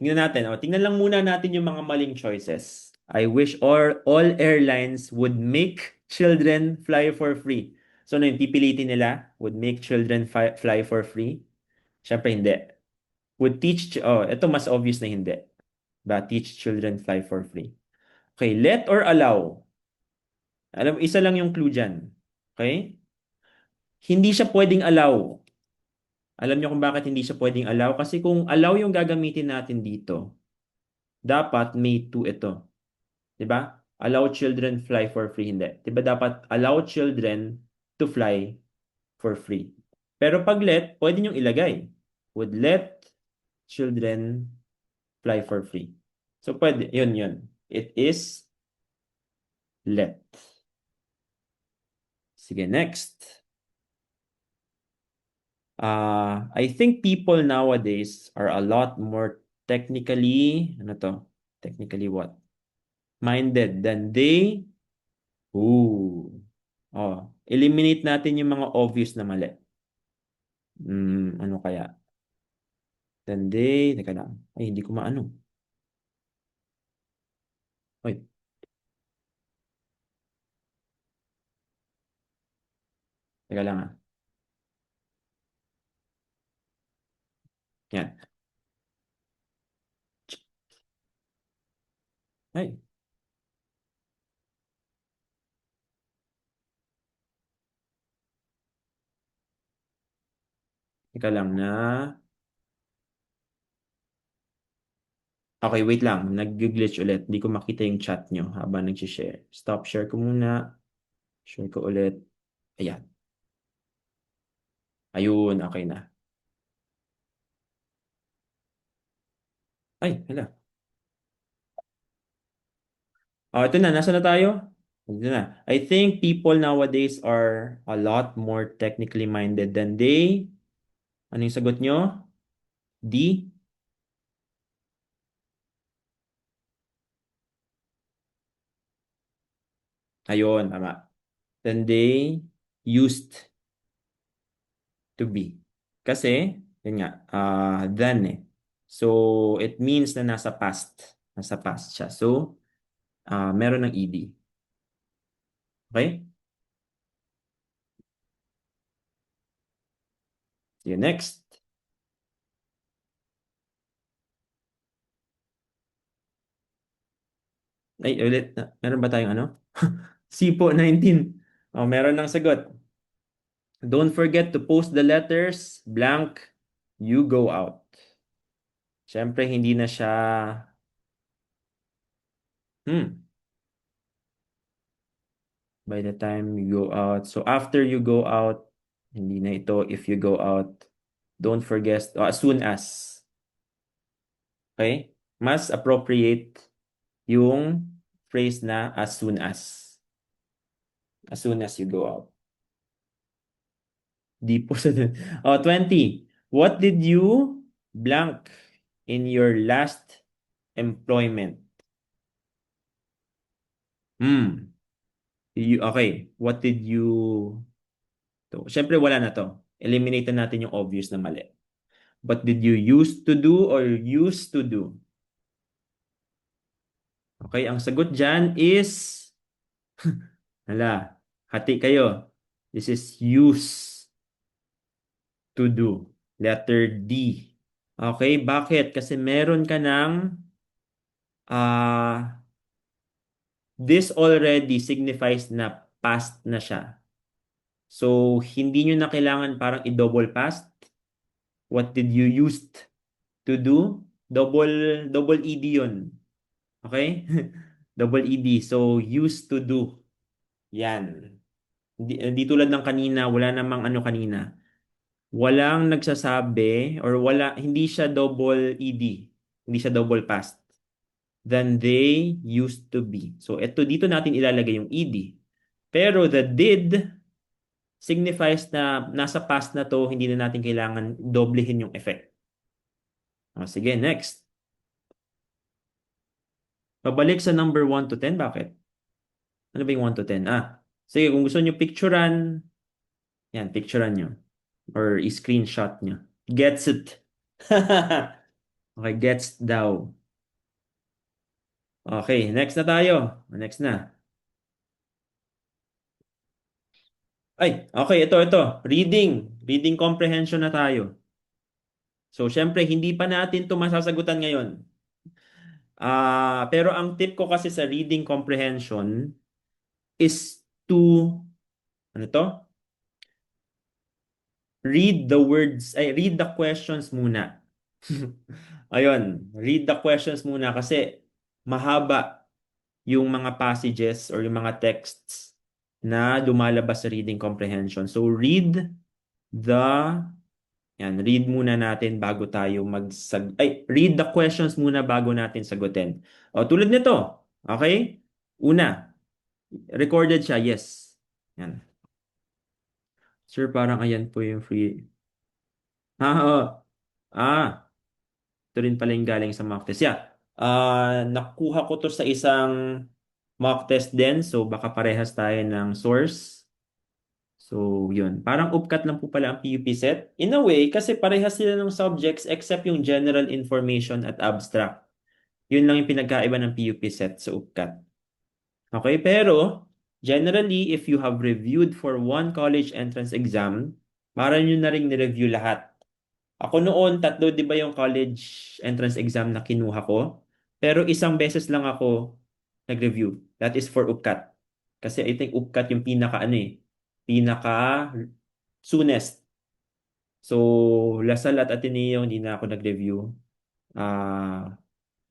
tingnan natin. Tingnan lang muna natin yung mga maling choices. I wish all airlines would make children fly for free. So, ano yung pipilitin nila? Would make children fly for free? Siyempre, hindi. Would teach, ito mas obvious na hindi. Ba, teach children fly for free. Okay, let or allow. Alam, isa lang yung clue dyan. Okay? Hindi siya pwedeng allow. Alam niyo kung bakit hindi siya pwedeng allow? Kasi kung allow yung gagamitin natin dito, dapat may to ito. 'Di ba? Allow children fly for free. Hindi. 'Di ba dapat allow children to fly for free. Pero pag let, pwede niyong ilagay. Would let children fly for free. So pwede. Yun. It is let. Sige, next. I think people nowadays are a lot more technically, ano to? Technically what? Minded than they, ooh. Eliminate natin yung mga obvious na mali. Ano kaya? Then they, teka lang. Ay, hindi ko maano. Oy, teka lang. Yan. Ay, Teka lang na. Okay, wait lang. Nag-glitch ulit. Hindi ko makita yung chat nyo habang nag-share. Stop share ko muna. Share ko ulit. Ayan. Ayun, okay na. Ay, hala. Oh, ito na. Nasa na tayo? Ito na. I think people nowadays are a lot more technically minded than they. Ano yung sagot nyo? D? Ayun, tama. Than they used to be. Kasi, yun nga, than eh. So, it means na nasa past. Nasa past siya. So, meron ng ed. Okay? See you next. Ay, ulit. Meron ba tayong ano? Sipo 19. Oh, meron ng sagot. Don't forget to post the letters, blank, you go out. Siyempre, hindi na siya, hmm, by the time you go out. So, after you go out, hindi na ito if you go out. Don't forget, as soon as. Okay? Mas appropriate yung phrase na as soon as. As soon as you go out. Di po sa... Oh, 20. What did you blank in your last employment? Hmm. Okay. What did you... To. Siyempre, wala na to. Eliminate na natin yung obvious na mali. What did you used to do or used to do? Okay, ang sagot dyan is... Hala, hati kayo. This is used to do. Letter D. Okay, bakit? Kasi meron ka ng this already signifies na past na siya. So, hindi nyo na kailangan parang i-double past. What did you used to do? Double ED yun. Okay? Double ED. So, used to do. Yan. Di tulad ng kanina, wala namang ano kanina. Walang nagsasabi or hindi siya double ED. Hindi siya double past than they used to be. So, dito natin ilalagay yung ED. Pero the did signifies na nasa past na to, hindi na natin kailangan doblehin yung effect. O, sige, next. Pabalik sa number 1 to 10, bakit? Ano ba yung 1 to 10? Sige, kung gusto nyo picturean, yan, picturean nyo. Or i-screenshot nyo. Gets it. Okay, gets daw. Okay, next na tayo. Next na. Ay, okay, ito. Reading. Reading comprehension na tayo. So, syempre, hindi pa natin ito masasagutan ngayon. Pero ang tip ko kasi sa reading comprehension is to, ano to? Read the questions muna. Ayun, read the questions muna kasi mahaba yung mga passages or yung mga texts na lumalabas sa reading comprehension. So, the read muna natin bago tayo read the questions muna bago natin sagutin. O, tulad nito. Okay? Una, recorded siya, yes. Yan. Sir, parang ayan po yung free. Oo. Ah, ito rin pala yung galing sa mock test. Yeah. Nakuha ko to sa isang mock test din. So, baka parehas tayo ng source. So, yun. Parang upkat lang po pala ang PUP set. In a way, kasi parehas sila ng subjects except yung general information at abstract. Yun lang yung pinagkaiba ng PUP set sa upkat. Okay, pero generally, if you have reviewed for one college entrance exam, para nyo na rin ni-review lahat. Ako noon, tatlo, di ba yung college entrance exam na kinuha ko? Pero isang beses lang ako nag-review. That is for UPCAT. Kasi I think UPCAT yung pinaka ano eh, pinaka soonest. So, Lasal at Ateneo, hindi na ako nag-review. Ah,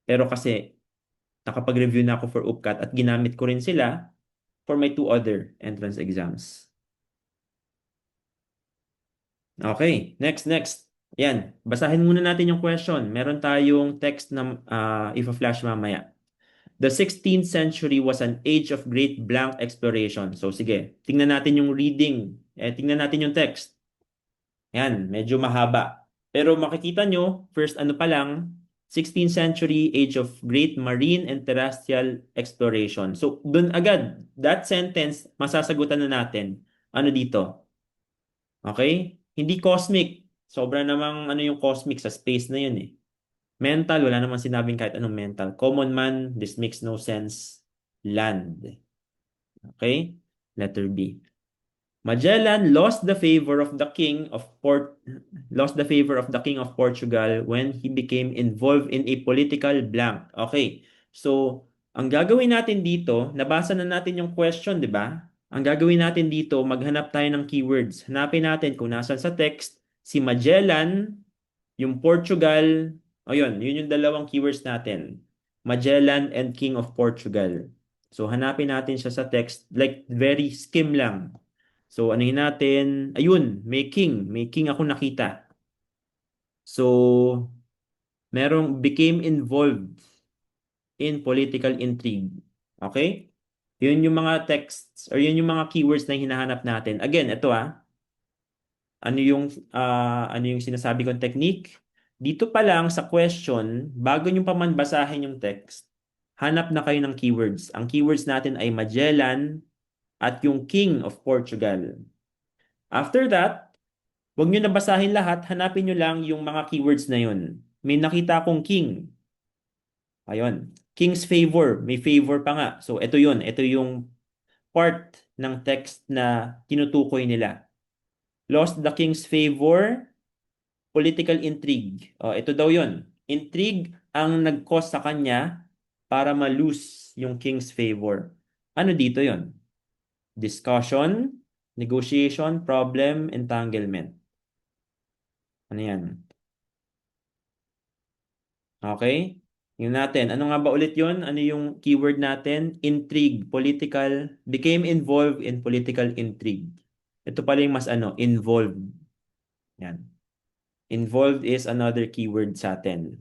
pero kasi nakapag-review na ako for UPCAT at ginamit ko rin sila for my two other entrance exams. Okay, next. Yan, basahin muna natin yung question. Meron tayong text na ipa-flash mamaya. The 16th century was an age of great blank exploration. So sige, tingnan natin yung reading. Tingnan natin yung text. Yan, medyo mahaba. Pero makikita nyo, first ano pa lang, 16th century age of great marine and terrestrial exploration. So dun agad, that sentence, masasagutan na natin. Ano dito? Okay? Hindi cosmic. Sobra namang ano yung cosmic sa space na yun eh. Mental, wala namang sinabing kahit anong mental. Common man, this makes no sense. Land. Okay? Letter B. Magellan lost the favor of the king of Portugal when he became involved in a political blank. Okay. So, ang gagawin natin dito, nabasa na natin yung question, di ba? Ang gagawin natin dito, maghanap tayo ng keywords. Hanapin natin kung nasan sa text si Magellan, yung Portugal, o yun yung dalawang keywords natin. Magellan and King of Portugal. So, hanapin natin siya sa text, like very skim lang. So, anuhin natin, ayun, may king ako nakita. So, became involved in political intrigue. Okay? Yun yung mga texts, or yun yung mga keywords na hinahanap natin. Again, ito ano yung sinasabi kong technique? Dito pa lang sa question, bago nyo pa man basahin yung text, hanap na kayo ng keywords. Ang keywords natin ay Magellan at yung King of Portugal. After that, huwag nyo na basahin lahat, hanapin nyo lang yung mga keywords na yun. May nakita akong king. Ayun. King's favor. May favor pa nga. So, ito yun. Ito yung part ng text na tinutukoy nila. Lost the king's favor, political intrigue. Ito daw yun. Intrigue ang nag-cause sa kanya para ma-lose yung king's favor. Ano dito yon? Discussion, negotiation, problem, entanglement. Ano yan? Okay? Yun natin. Ano nga ba ulit yun? Ano yung keyword natin? Intrigue, political, became involved in political intrigue. Ito pala yung mas involved. Yan. Involved is another keyword sa atin.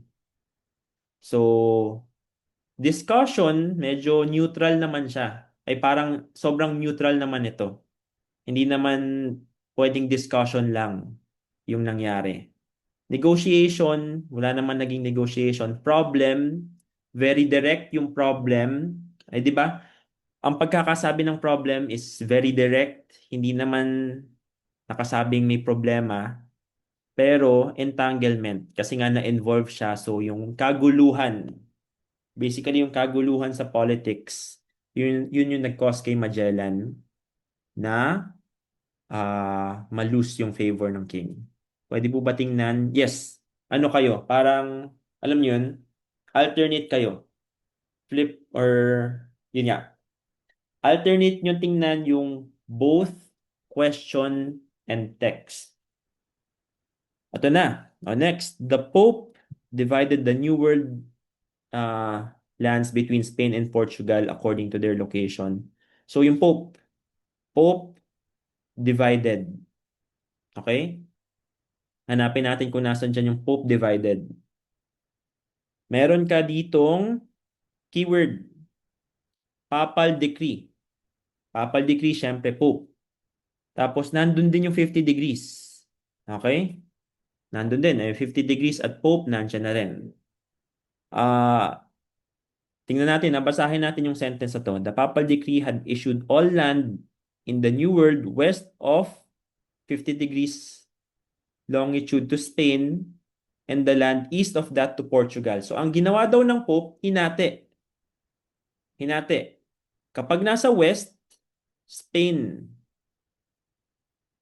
So, discussion, medyo neutral naman siya. Ay parang sobrang neutral naman ito. Hindi naman pwedeng discussion lang yung nangyari. Negotiation, wala naman naging negotiation. Problem, very direct yung problem. Ay, di ba? Ang pagkakasabi ng problem is very direct. Hindi naman nakasabing may problema. Pero entanglement, kasi nga na-involve siya. So, yung kaguluhan, basically yung kaguluhan sa politics, yun yung nag-cause kay Magellan na malose yung favor ng king. Pwede po ba tingnan? Yes. Ano kayo? Parang, alam niyo yun, alternate kayo. Flip or, yun nga. Alternate nyo tingnan yung both question and text. Ito na. Next, the Pope divided the New World lands between Spain and Portugal according to their location. So yung Pope divided. Okay? Hanapin natin kung nasan dyan yung Pope divided. Meron ka ditong keyword, Papal Decree. Papal Decree, syempre Pope. Tapos nandun din yung 50 degrees. Okay? Nandun din. 50 degrees at Pope, nandyan na rin. Tingnan natin, nabasahin natin yung sentence na to. The Papal Decree had issued all land in the New World west of 50 degrees longitude to Spain and the land east of that to Portugal. So, ang ginawa daw ng Pope, hinati. Hinati. Kapag nasa west, Spain.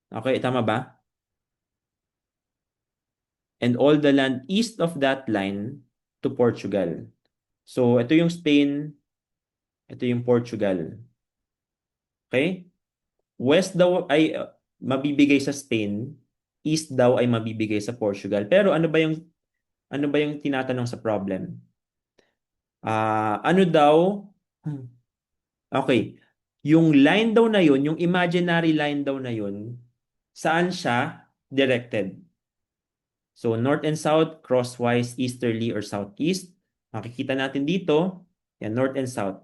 Okay, tama ba? And all the land east of that line to Portugal. So, ito yung Spain, ito yung Portugal. Okay? West daw ay mabibigay sa Spain, east daw ay mabibigay sa Portugal. Pero ano ba yung tinatanong sa problem? Ano daw? Hmm, Okay. Yung line daw na yun, yung imaginary line daw na yun, saan siya directed? So, north and south, crosswise, easterly, or southeast. Makikita natin dito, yan, north and south.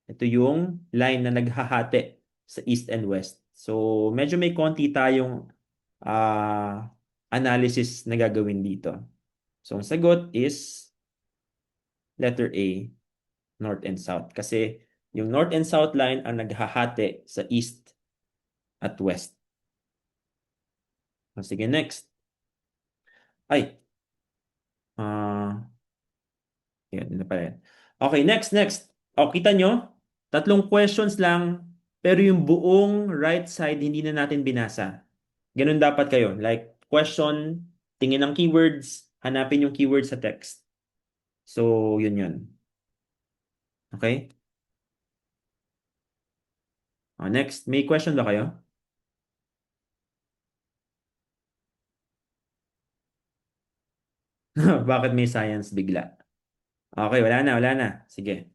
Ito yung line na naghahati sa east and west. So, medyo may konti tayong analysis na gagawin dito. So, ang sagot is letter A, north and south. Kasi yung north and south line ang naghahati sa east at west. Sige, next. Ay, ah, yan, yun na pala yan. Okay, next. O, kita nyo? Tatlong questions lang, pero yung buong right side hindi na natin binasa. Ganun dapat kayo. Like, question, tingin ng keywords, hanapin yung keywords sa text. So, yun. Okay? Next, may question ba kayo? Bakit may science bigla? Okay, wala na. Sige.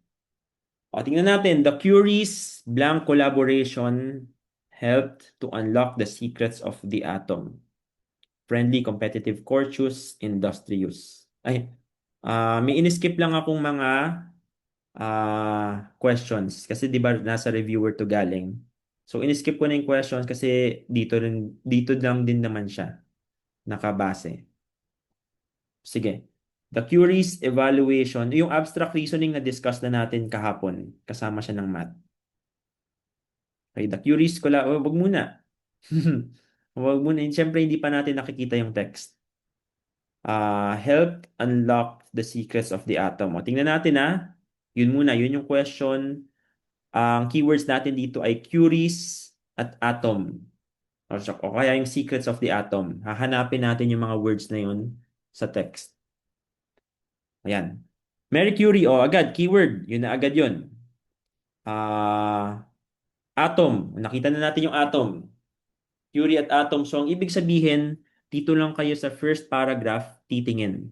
O, tingnan natin. The Curie's blank collaboration helped to unlock the secrets of the atom. Friendly, competitive, courteous, industrious. Ay, may in-skip lang akong mga questions. Kasi di ba nasa reviewer to galing. So, in-skip ko na yung questions kasi dito lang din naman siya nakabase. Sige. The Curie's evaluation, yung abstract reasoning na discuss na natin kahapon, kasama siya ng math. Okay, the Curie's, wag muna. Wag muna. Siyempre, hindi pa natin nakikita yung text. Help unlock the secrets of the atom. O, tingnan natin Yun muna, yun yung question. Ang keywords natin dito ay Curie's at atom. O kaya yung secrets of the atom. Hahanapin natin yung mga words na yun sa text. Ayan. Mary Curie, agad, keyword. Yun na agad yun. Atom. Nakita na natin yung atom. Curie at atom. So, ang ibig sabihin, dito lang kayo sa first paragraph titingin.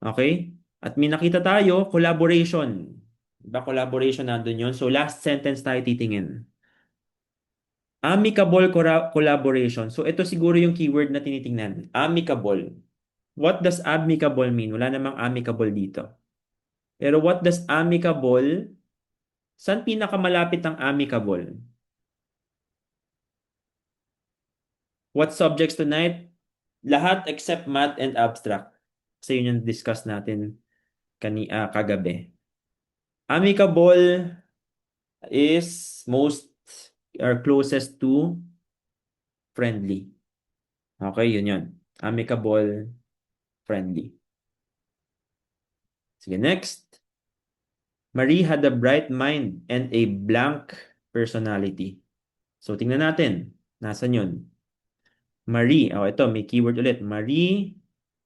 Okay? At may nakita tayo, collaboration. Diba, collaboration nandun yun. So, last sentence tayo titingin. Amicable collaboration. So, ito siguro yung keyword na tinitingnan. Amicable. What does amicable mean? Wala namang amicable dito. Pero what does amicable? Saan pinakamalapit ang amicable? What subjects tonight? Lahat except math and abstract. Kasi yun yung discuss natin kagabi. Amicable is most or closest to friendly. Okay, yun. Amicable, friendly. Sige, next. Marie had a bright mind and a blank personality. So, tingnan natin. Nasaan yun? Marie. Ito, may keyword ulit. Marie,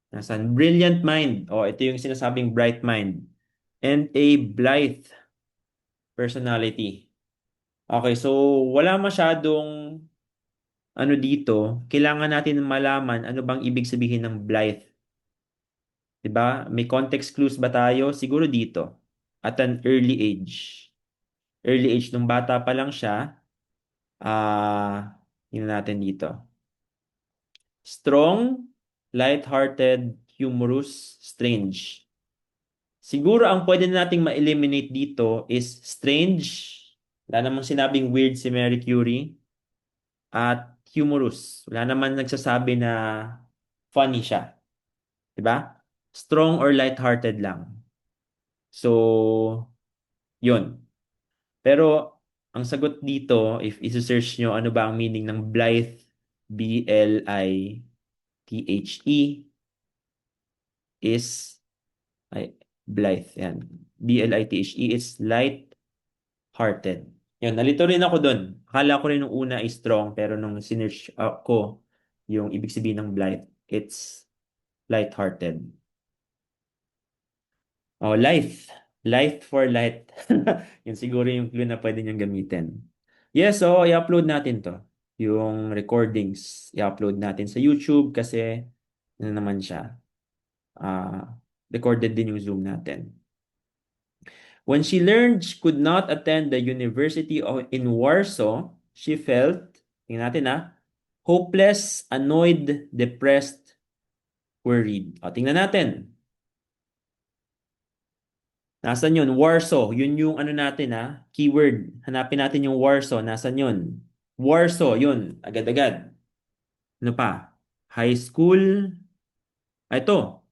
nasaan? Brilliant mind. Ito yung sinasabing bright mind. And a blithe personality. Okay, so wala masyadong ano dito. Kailangan natin malaman ano bang ibig sabihin ng blithe. 'Di ba? May context clues ba tayo? Siguro dito. At an early age. Early age nung bata pa lang siya. Yun natin dito. Strong, light-hearted, humorous, strange. Siguro ang pwede nating ma-eliminate dito is strange. Wala namang sinabing weird si Mary Curie. At humorous. Wala naman nagsasabi na funny siya. 'Di ba? Strong or light-hearted lang. So, yun. Pero, ang sagot dito, if isi-search nyo ano ba ang meaning ng blithe, B-L-I-T-H-E, is, blithe, yan. B-L-I-T-H-E is light-hearted. Yun, nalito rin ako dun. Akala ko rin nung una is strong, pero nung sinearch ko, yung ibig sabihin ng blithe, it's light-hearted. Life. Life for light. Yun siguro yung clue na pwede niyang gamitin. Yes, i-upload natin to. yung recordings. I-upload natin sa YouTube kasi ano naman siya, recorded din yung Zoom natin. When she learned she could not attend the University in Warsaw, she felt, tingnan natin hopeless, annoyed, depressed, worried. O, tingnan natin. Nasaan yun? Warsaw. Yun yung ano natin keyword. Hanapin natin yung Warsaw. Nasaan yun? Warsaw, yun. Agad-agad. Ano pa? High school. Ito.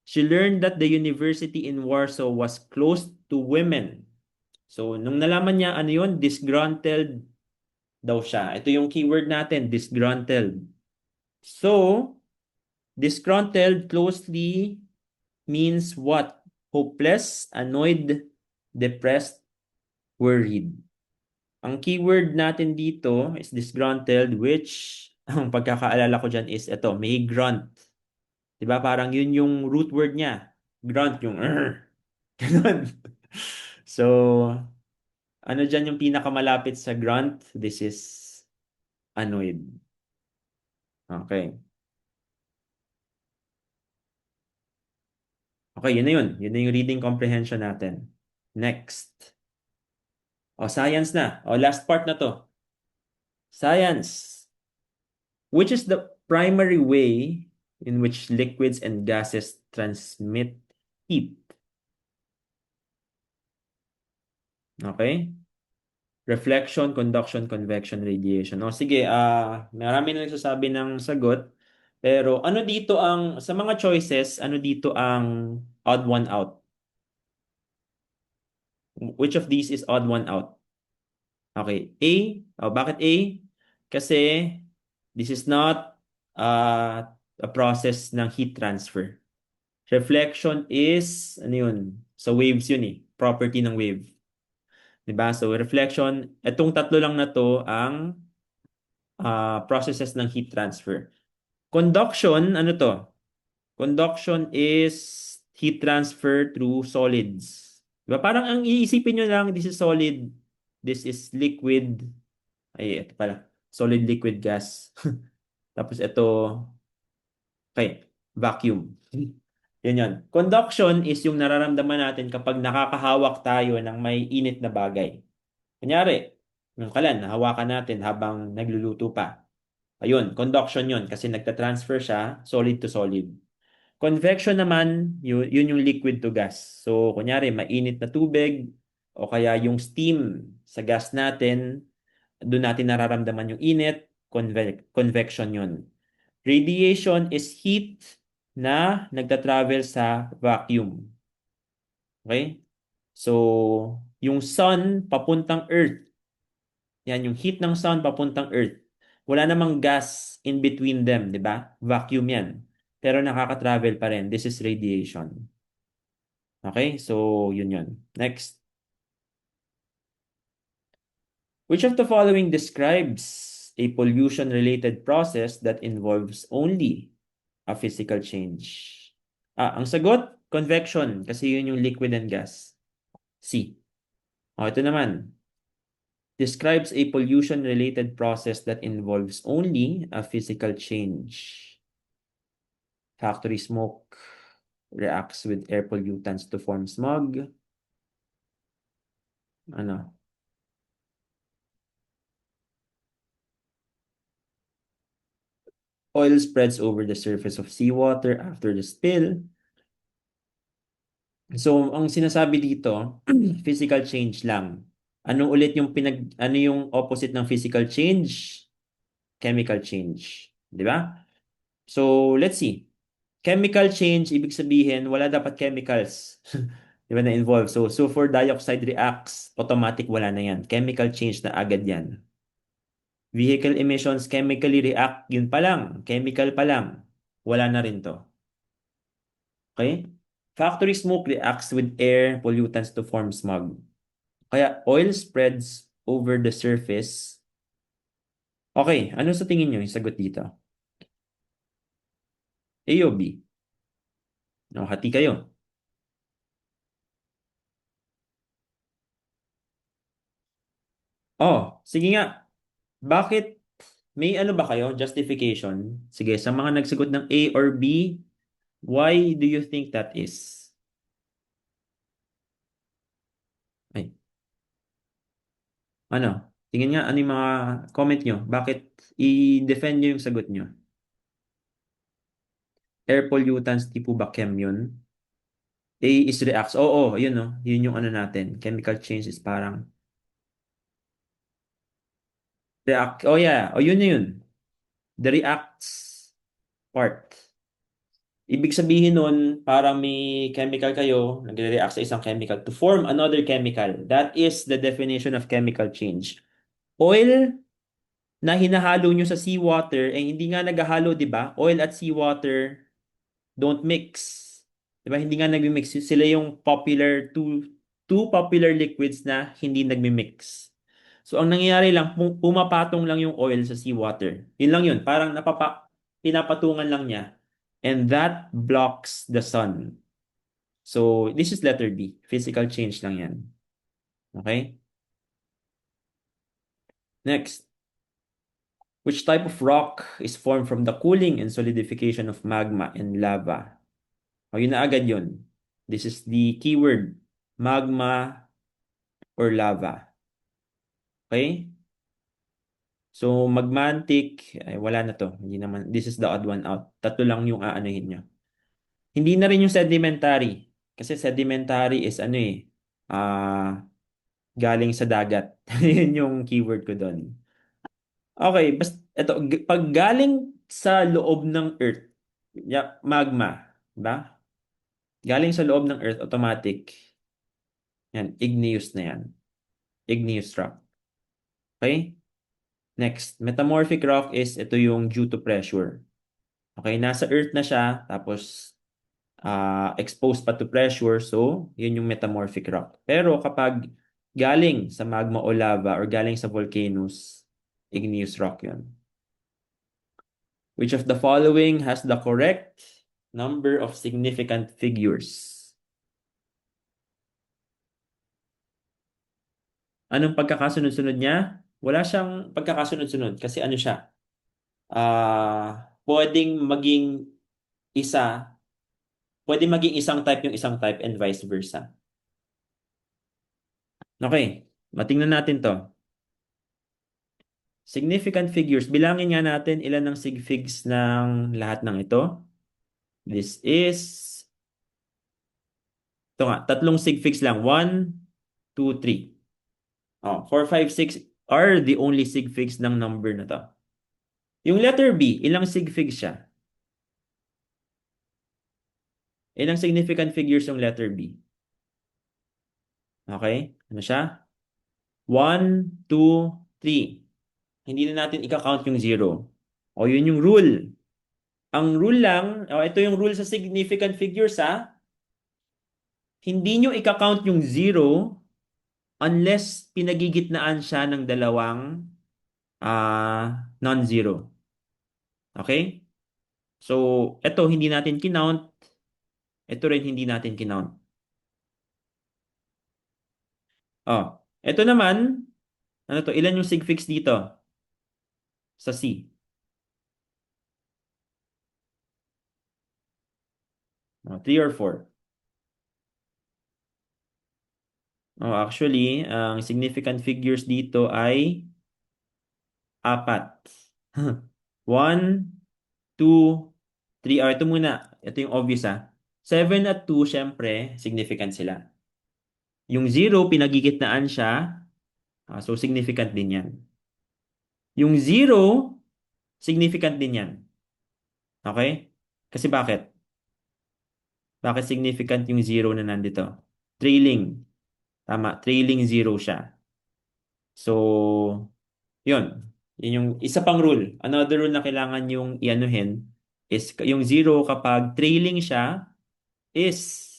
She learned that the university in Warsaw was closed to women. So, nung nalaman niya, ano yun? Disgruntled daw siya. Ito yung keyword natin, disgruntled. So, disgruntled closely means what? Hopeless, annoyed, depressed, worried. Ang keyword natin dito is disgruntled, which ang pagkakaalala ko dyan is ito, may grunt. Diba? Parang yun yung root word niya. Grunt, yung ganun. So, ano dyan yung pinakamalapit sa grunt? This is annoyed. Okay. Okay, yun na yun. Yun na yung reading comprehension natin. Next. O, science na. O, last part na to. Science. Which is the primary way in which liquids and gases transmit heat? Okay? Reflection, conduction, convection, radiation. O sige, marami na nagsasabi ng sagot. Pero ano dito ang, sa mga choices, ano dito ang odd one out? Which of these is odd one out? Okay, A. Bakit A? Kasi this is not a process ng heat transfer. Reflection is, ano yun? Sa waves yun property ng wave. Diba? So, reflection, itong tatlo lang na to ang processes ng heat transfer. Conduction, ano to? Conduction is heat transfer through solids. Diba? Parang ang iisipin nyo lang, this is solid, this is liquid. Ay, ito pala. Solid, liquid, gas. Tapos ito, okay, vacuum. Yan yun. Conduction is yung nararamdaman natin kapag nakakahawak tayo ng may init na bagay. Kunyari, yung kalan, nahawakan natin habang nagluluto pa. Ayun, conduction yun kasi nagtatransfer siya solid to solid. Convection naman, yun yung liquid to gas. So, kunyari, mainit na tubig o kaya yung steam sa gas natin, doon natin nararamdaman yung init, convection yun. Radiation is heat na nagta-travel sa vacuum. Okay? So, yung sun papuntang earth. Yan, yung heat ng sun papuntang earth. Wala namang gas in between them, di ba? Vacuum yan. Pero nakaka-travel pa rin. This is radiation. Okay? So, yun yun. Next. Which of the following describes a pollution-related process that involves only a physical change? Ang sagot, convection, kasi yun yung liquid and gas. C. Ito naman. Describes a pollution-related process that involves only a physical change. Factory smoke reacts with air pollutants to form smog. Ano? Oil spreads over the surface of seawater after the spill. So, ang sinasabi dito, physical change lang. Ano ulit yung ano yung opposite ng physical change? Chemical change. Di ba? So, let's see. Chemical change, ibig sabihin, wala dapat chemicals. Di ba na-involve? So, sulfur dioxide reacts, automatic wala na yan. Chemical change na agad yan. Vehicle emissions chemically react, yun pa lang. Chemical pa lang. Wala na rin to. Okay? Factory smoke reacts with air pollutants to form smog. Kaya oil spreads over the surface. Okay, ano sa tingin nyo yung sagot dito? A o B? No, hati kayo. Oh, sige nga. Bakit May ano ba kayo? Justification? Sige, sa mga nagsagot ng A or B, why do you think that is? Ay, ano? Tingin nga, ano yung mga comment nyo? Bakit i-defend nyo yung sagot nyo? Air pollutants, di po ba chem yun? A is reacts. Oo, yun no. Yun yung ano natin. Chemical change is parang react. Oh yeah, oh yun na yun. The reacts part. Ibig sabihin nun, parang may chemical kayo, nagre-react sa isang chemical to form another chemical. That is the definition of chemical change. Oil na hinahalo nyo sa seawater, eh hindi nga naghahalo, di ba? Oil at seawater don't mix. Di ba? Hindi nga nagmi-mix. Sila yung two popular liquids na hindi nagmi-mix. So, ang nangyayari lang, pumapatong lang yung oil sa seawater. Yun lang yun. Parang pinapatungan lang niya. And that blocks the sun. So, this is letter B. Physical change lang yan. Okay? Next. Which type of rock is formed from the cooling and solidification of magma and lava? O, yun na agad yun. This is the keyword. Magma or lava. Okay? So, magmantic, ay, wala na to. Hindi naman, this is the odd one out. Tatlo lang yung aanuhin nyo. Hindi na rin yung sedimentary. Kasi sedimentary is ano eh, galing sa dagat. Yun yung keyword ko doon. Okay, ito, pag galing sa loob ng Earth, magma, ba? Galing sa loob ng Earth, automatic. Yan, igneous na yan. Igneous rock. Okay? Next, metamorphic rock is ito yung due to pressure. Okay, nasa Earth na siya, tapos exposed pa to pressure, so yun yung metamorphic rock. Pero kapag galing sa magma o lava or galing sa volcanoes, igneous rock yun. Which of the following has the correct number of significant figures? Anong pagkakasunod-sunod niya? Wala siyang pagkakasunod-sunod kasi ano siya? Pwedeng maging isa, pwedeng maging isang type yung isang type and vice versa. Okay, matingnan natin to. Significant figures. Bilangin nga natin ilan ang sig figs ng lahat ng ito. This is, ito nga, tatlong sig figs lang. 1, 2, 3. Oh, 4, 5, 6 are the only sig figs ng number na to. Yung letter B, ilang sig figs siya? Ilang significant figures yung letter B? Okay, ano siya? 1, 2, 3. Hindi na natin i-count yung 0. O yun yung rule. Ang rule lang, ito yung rule sa significant figures ha. Hindi nyo i-count yung 0 unless pinagigitnaan siya ng dalawang non-zero. Okay? So, ito hindi natin kinount. Ito rin hindi natin kinount. Oh, ito naman, ano to? Ilan yung sig figs dito sa C? 3 or 4? Oh, actually, ang significant figures dito ay 4. 1, 2, 3. Ito muna. Ito yung obvious ha. 7 at 2, syempre, significant sila. Yung 0, pinagigitnaan siya. So, significant din yan. Yung 0, significant din yan. Okay? Kasi bakit? Bakit significant yung 0 na nandito? Trailing. Tama, trailing 0 siya. So, yun. Yun yung isa pang rule. Another rule na kailangan yung ianuhin is yung 0 kapag trailing siya is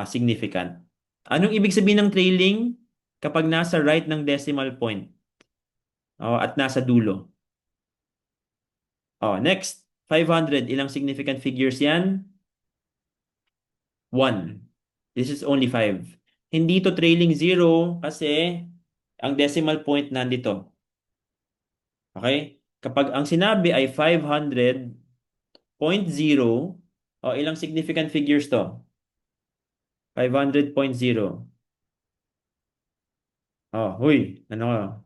significant. Anong ibig sabihin ng trailing? Kapag nasa right ng decimal point at nasa dulo. Next, 500. Ilang significant figures yan? 1. This is only 5. Hindi to trailing 0 kasi ang decimal point nandito. Okay? Kapag ang sinabi ay 500.0, o ilang significant figures to? 500.0. Oh, huy, ano ka?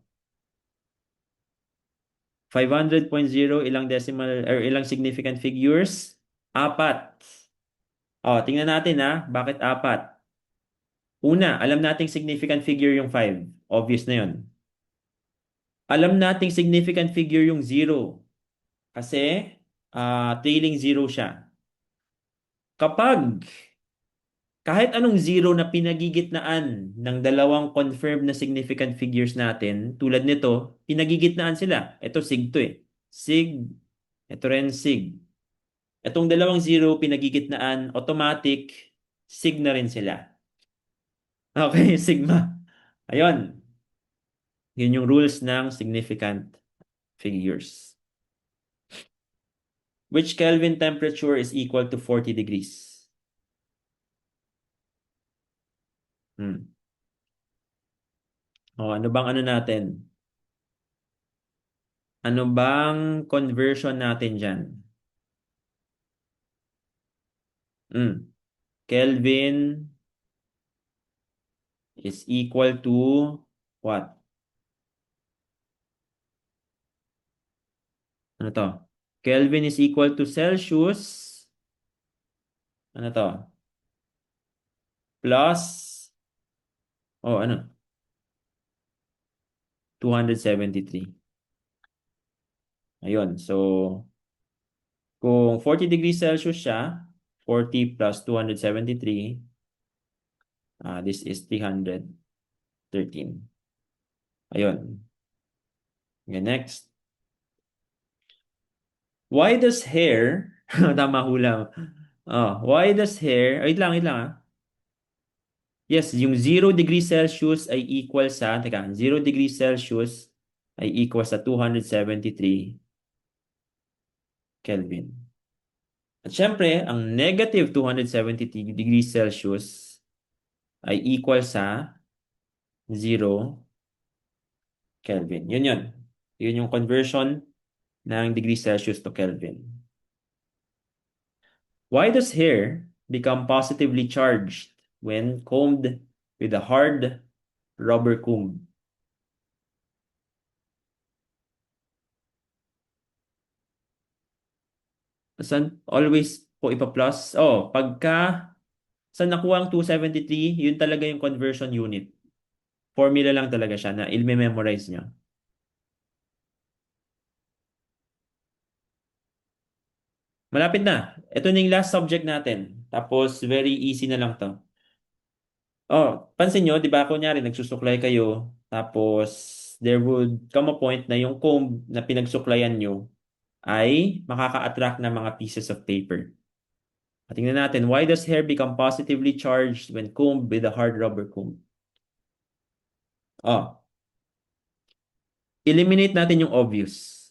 500.0, ilang decimal or ilang significant figures? Apat. Oh, tingnan natin ha, bakit apat? Una, alam nating significant figure yung 5. Obvious na yun. Alam nating significant figure yung 0 kasi trailing zero siya. Kapag kahit anong zero na pinagigitnaan ng dalawang confirmed na significant figures natin, tulad nito, pinagigitnaan sila. Ito sig to eh. Sig, ito rin sig. Itong dalawang zero pinagigitnaan, automatic, sig na rin sila. Okay, sigma. Ayun, yun yung rules ng significant figures. Which Kelvin temperature is equal to 40 degrees? Hmm. O, ano bang ano natin? Ano bang conversion natin dyan? Hmm. Kelvin is equal to what? Ano to? Kelvin is equal to Celsius. Ano to? Plus, oh ano? 273. Ayun. So, kung 40 degrees Celsius siya, 40 plus 273, this is 313. Ayun. Okay, next. Why does hair, tama hula. Oh, why does hair, wait lang ah. Yes, yung 0 degrees Celsius ay equal sa, teka, 0 degrees Celsius ay equal sa 273 Kelvin. At syempre, ang negative 273 degrees Celsius ay equal sa 0 Kelvin. Yun yun. Yun yung conversion ng degrees Celsius to Kelvin. Why does hair become positively charged when combed with a hard rubber comb? Saan always po ipa-plus? Oh, pagka saan nakuha ang 273, yun talaga yung conversion unit. Formula lang talaga siya na ilme-memorize nyo. Malapit na. Ito na yung last subject natin. Tapos, very easy na lang to. Oh, pansin nyo, di ba, kunyari, nagsusuklay kayo, tapos, there would come a point na yung comb na pinagsuklayan nyo ay makaka-attract ng mga pieces of paper. At tingnan natin, why does hair become positively charged when combed with a hard rubber comb? Oh, eliminate natin yung obvious.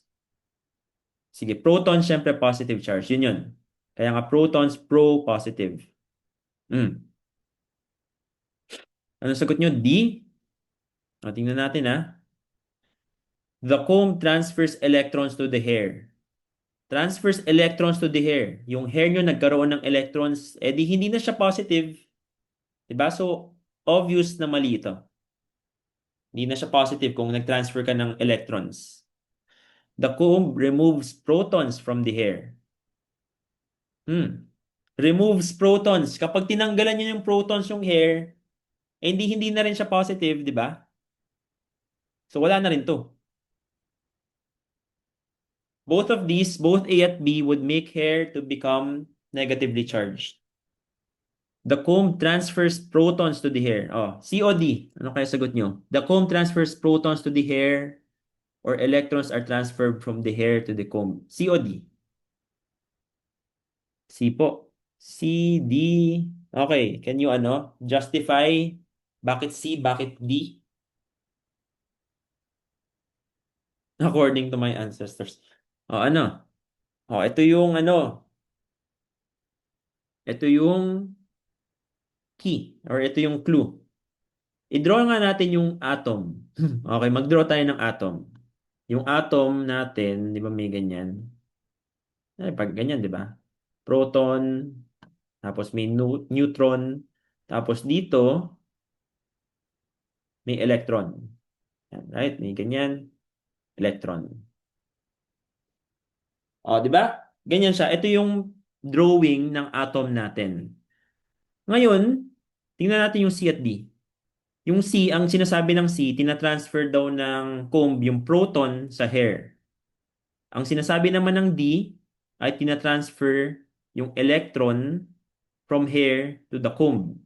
Sige, protons, syempre positive charge. Yun yun. Kaya nga protons, pro-positive. Hmm. Ano sagot nyo? D? O, tingnan natin ha. The comb transfers electrons to the hair. Transfers electrons to the hair. Yung hair nyo nagkaroon ng electrons, eh di hindi na siya positive. Diba? So, obvious na mali ito. Hindi na siya positive kung nag-transfer ka ng electrons. The comb removes protons from the hair. Hmm. Removes protons. Kapag tinanggalan niyo yung protons yung hair, eh, hindi na rin siya positive, di ba? So wala na rin to. Both of these, both A at B would make hair to become negatively charged. The comb transfers protons to the hair. Oh, C o D? Ano kaya sagot nyo? The comb transfers protons to the hair or electrons are transferred from the hair to the comb. C o D? C po. C, D. Okay, can you justify bakit C, bakit D? According to my ancestors. O ano? O, ito yung key or ito yung clue. I-draw nga natin yung atom. Okay, mag-draw tayo ng atom. Yung atom natin, di ba may ganyan? Pag ganyan, di ba? Proton, tapos may neutron, tapos dito, may electron. Yan, right? May ganyan, electron. O, di ba? Ganyan siya. Ito yung drawing ng atom natin. Ngayon, tingnan natin yung C at D. Yung C, ang sinasabi ng C, tinatransfer daw ng comb yung proton sa hair. Ang sinasabi naman ng D ay tinatransfer yung electron from hair to the comb.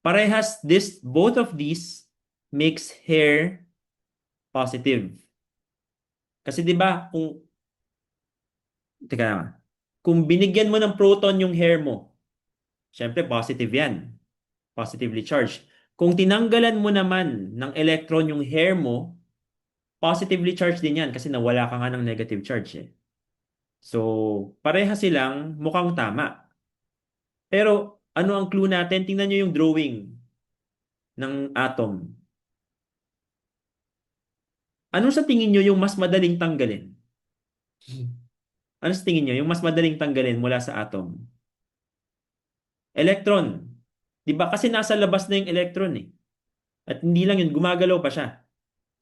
Parehas both of these makes hair positive. Kasi 'di ba teka lang, kung binigyan mo ng proton yung hair mo, syempre positive 'yan, positively charged. Kung tinanggalan mo naman ng electron yung hair mo, positively charged din 'yan kasi nawala ka nga ng negative charge eh. So, pareha silang mukhang tama. Pero ano ang clue natin? Tingnan nyo yung drawing ng atom. Ano sa tingin nyo yung mas madaling tanggalin? Ano sa tingin nyo yung mas madaling tanggalin mula sa atom? Electron. 'Di ba? Kasi nasa labas na yung electron eh. At hindi lang yun, gumagalaw pa siya.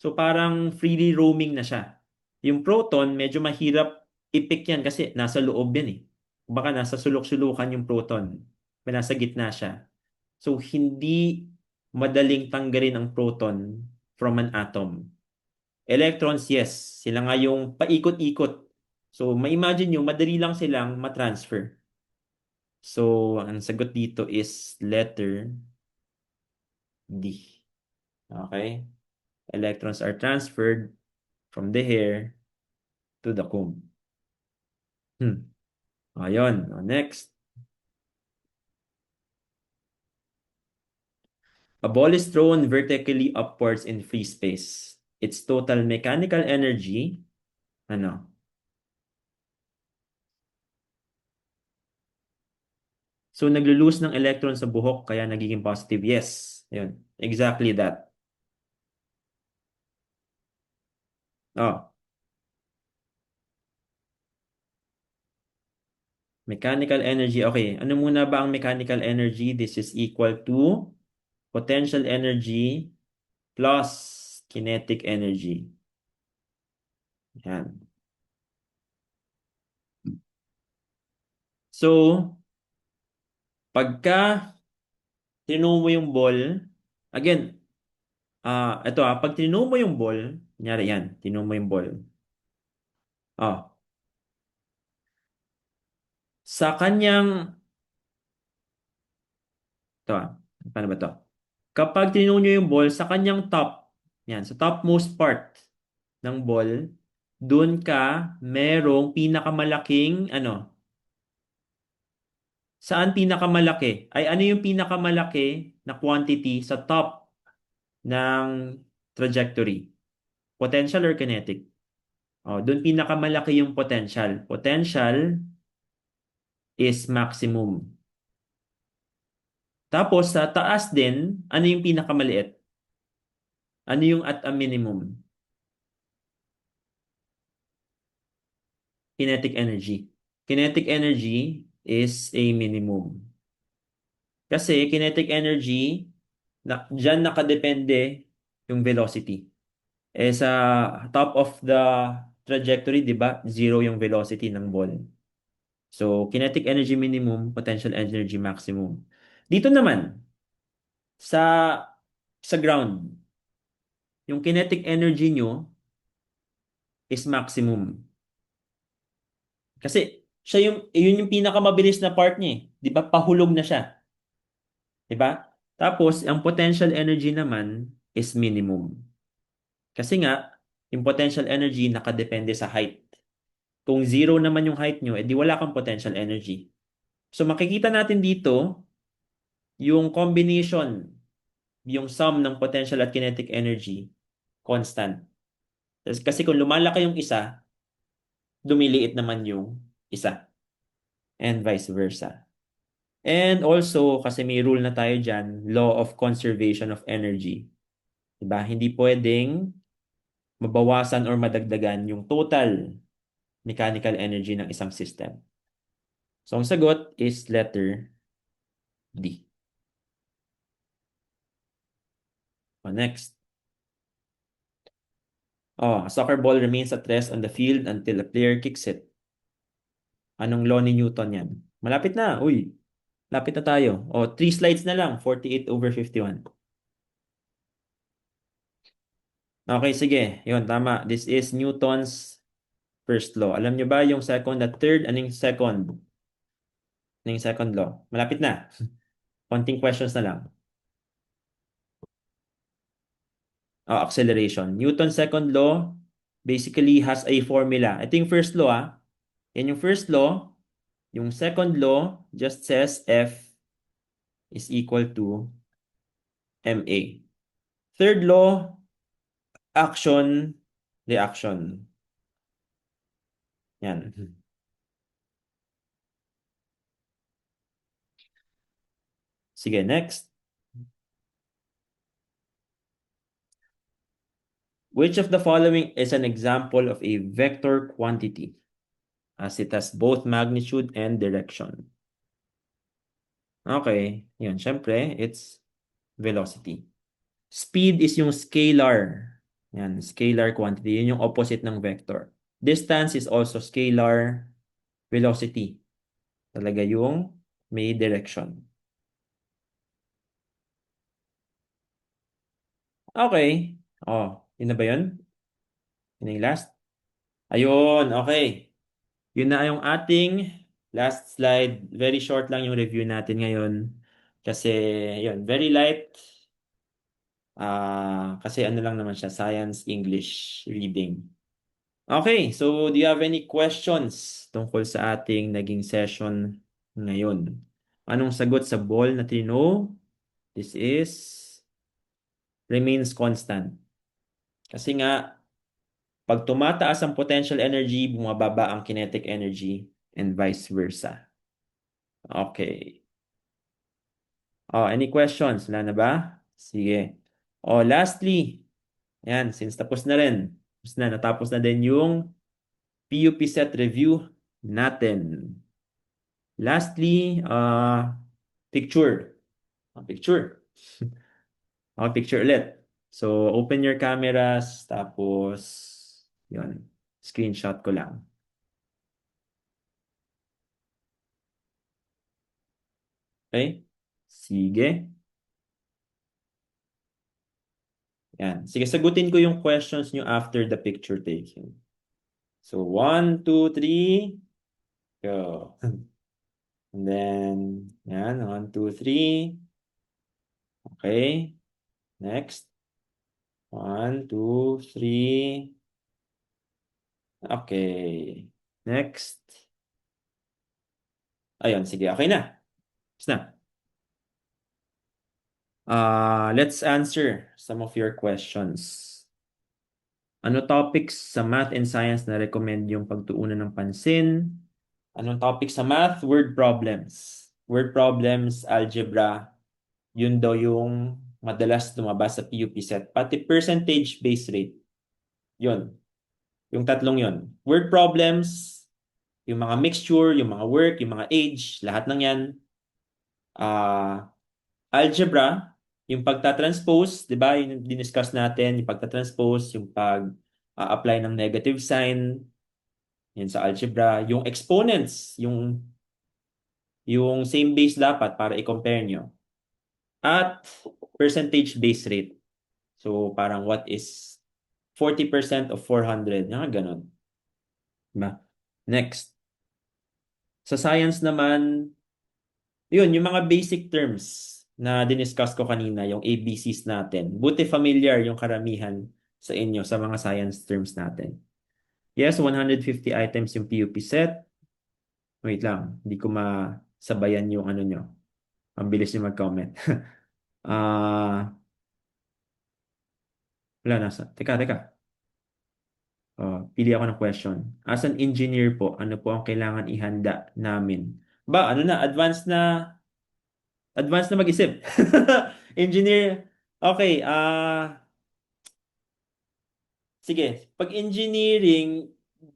So parang freely roaming na siya. Yung proton, medyo mahirap i-pick yan kasi nasa loob yan eh. Baka nasa sulok-sulukan yung proton. Nasa gitna siya. So hindi madaling tanggalin ang proton from an atom. Electrons, yes. Sila nga yung paikot-ikot. So ma-imagine nyo, madali lang silang matransfer. So ang sagot dito is letter D. Okay? Electrons are transferred from the hair to the comb. Ayun. Next. A ball is thrown vertically upwards in free space. Its total mechanical energy, ano? So, naglo-lose ng electron sa buhok kaya nagiging positive. Yes. Ayun. Exactly that. Oh, mechanical energy. Okay. Ano muna ba ang mechanical energy? This is equal to potential energy plus kinetic energy. Yan. So, pagka tinumo mo yung ball, again, pag tinumo mo yung ball, kunyari yan, tinumo mo yung ball. Ah, sa kanyang, paano ba to? Kapag tinumo nyo yung ball, sa kanyang top, yan, sa topmost part ng ball, dun ka merong pinakamalaking, saan pinakamalaki? Ay ano yung pinakamalaki na quantity sa top ng trajectory? Potential or kinetic? Oh, doon pinakamalaki yung potential. Potential is maximum. Tapos sa taas din, ano yung pinakamaliit? Ano yung at a minimum? Kinetic energy. Kinetic energy is a minimum. Kasi kinetic energy, dyan nakadepende yung velocity. Eh sa top of the trajectory, di ba? Zero yung velocity ng ball. So, kinetic energy minimum, potential energy maximum. Dito naman, sa ground, yung kinetic energy nyo is maximum. Kasi yun yung pinakamabilis na part niya eh. Di ba? Pahulog na siya. Di ba? Tapos, ang potential energy naman is minimum. Kasi nga, yung potential energy nakadepende sa height. Kung zero naman yung height nyo, edi wala kang potential energy. So makikita natin dito yung combination, yung sum ng potential at kinetic energy, constant. Kasi kung lumalaki yung isa, dumiliit naman yung isa. And vice versa. And also, kasi may rule na tayo dyan, law of conservation of energy. Diba? Hindi pwedeng mabawasan or madagdagan yung total mechanical energy ng isang system? So, ang sagot is letter D. Next. A soccer ball remains at rest on the field until a player kicks it. Anong law ni Newton yan? Malapit na. Uy, lapit na tayo. Three slides na lang. 48/51. Okay, sige. Yun, tama. This is Newton's first law. Alam nyo ba yung second at third? Anong second? Anong second law? Malapit na. Konting questions na lang. Acceleration. Newton's second law basically has a formula. Ito yung first law, ah. Yan yung first law. Yung second law just says F is equal to ma. Third law, action, reaction. Yan. Sige, next. Which of the following is an example of a vector quantity as it has both magnitude and direction? Okay, yun. Syempre, it's velocity. Speed is yung scalar. Yan, scalar quantity. Yun yung opposite ng vector. Distance is also scalar. Velocity. Talaga yung may direction. Okay. Yun na ba yun? Yun na yung last? Ayun, okay. Yun na yung ating last slide. Very short lang yung review natin ngayon. Kasi, yun, very light. Kasi ano lang naman siya, science, English reading. Okay, so do you have any questions tungkol sa ating naging session ngayon? Anong sagot sa ball na tino? This is remains constant. Kasi nga, pag tumataas ang potential energy, bumababa ang kinetic energy and vice versa. Okay. Any questions? Wala na ba? Sige. Lastly, yan, since tapos na rin. Natapos na din yung PUP set review natin. Lastly, picture. Picture. Picture ulit. So, open your cameras, tapos, yun, screenshot ko lang. Okay? Sige. Yan. Sige, sagutin ko yung questions nyo after the picture taking. So, 1, 2, 3, go. And then, yan, 1, 2, 3. Okay. Next. 1, 2, 3. Okay. Next. Ayun, sige, okay na. Tapos na. Let's answer some of your questions. Ano topics sa math and science na recommend yung pagtuunan ng pansin? Anong topic sa math? Word problems. Word problems, algebra. Yun daw yung madalas lumabas sa PUP set. Pati percentage base rate. Yun. Yung tatlong yun. Word problems, yung mga mixture, yung mga work, yung mga age, lahat ng yan. Algebra, yung pagta-transpose, di ba? Yung diniscuss natin, yung pagta-transpose, yung pag-apply ng negative sign, yan sa algebra. Yung exponents, yung same base dapat para i-compare nyo. At percentage base rate. So, parang what is 40% of 400? Nga, ganun. Diba? Next. Sa science naman, yun, yung mga basic terms na diniscuss ko kanina, yung ABCs natin. Buti familiar yung karamihan sa inyo sa mga science terms natin. Yes, 150 items yung PUP set. Wait lang, hindi ko masabayan yung ano nyo. Ang bilis nyo mag-comment. Wala nasa. Teka. Pili ako ng question. As an engineer po, ano po ang kailangan ihanda namin? Ano na, advanced na mag-isip. Engineer, okay, sige, pag engineering,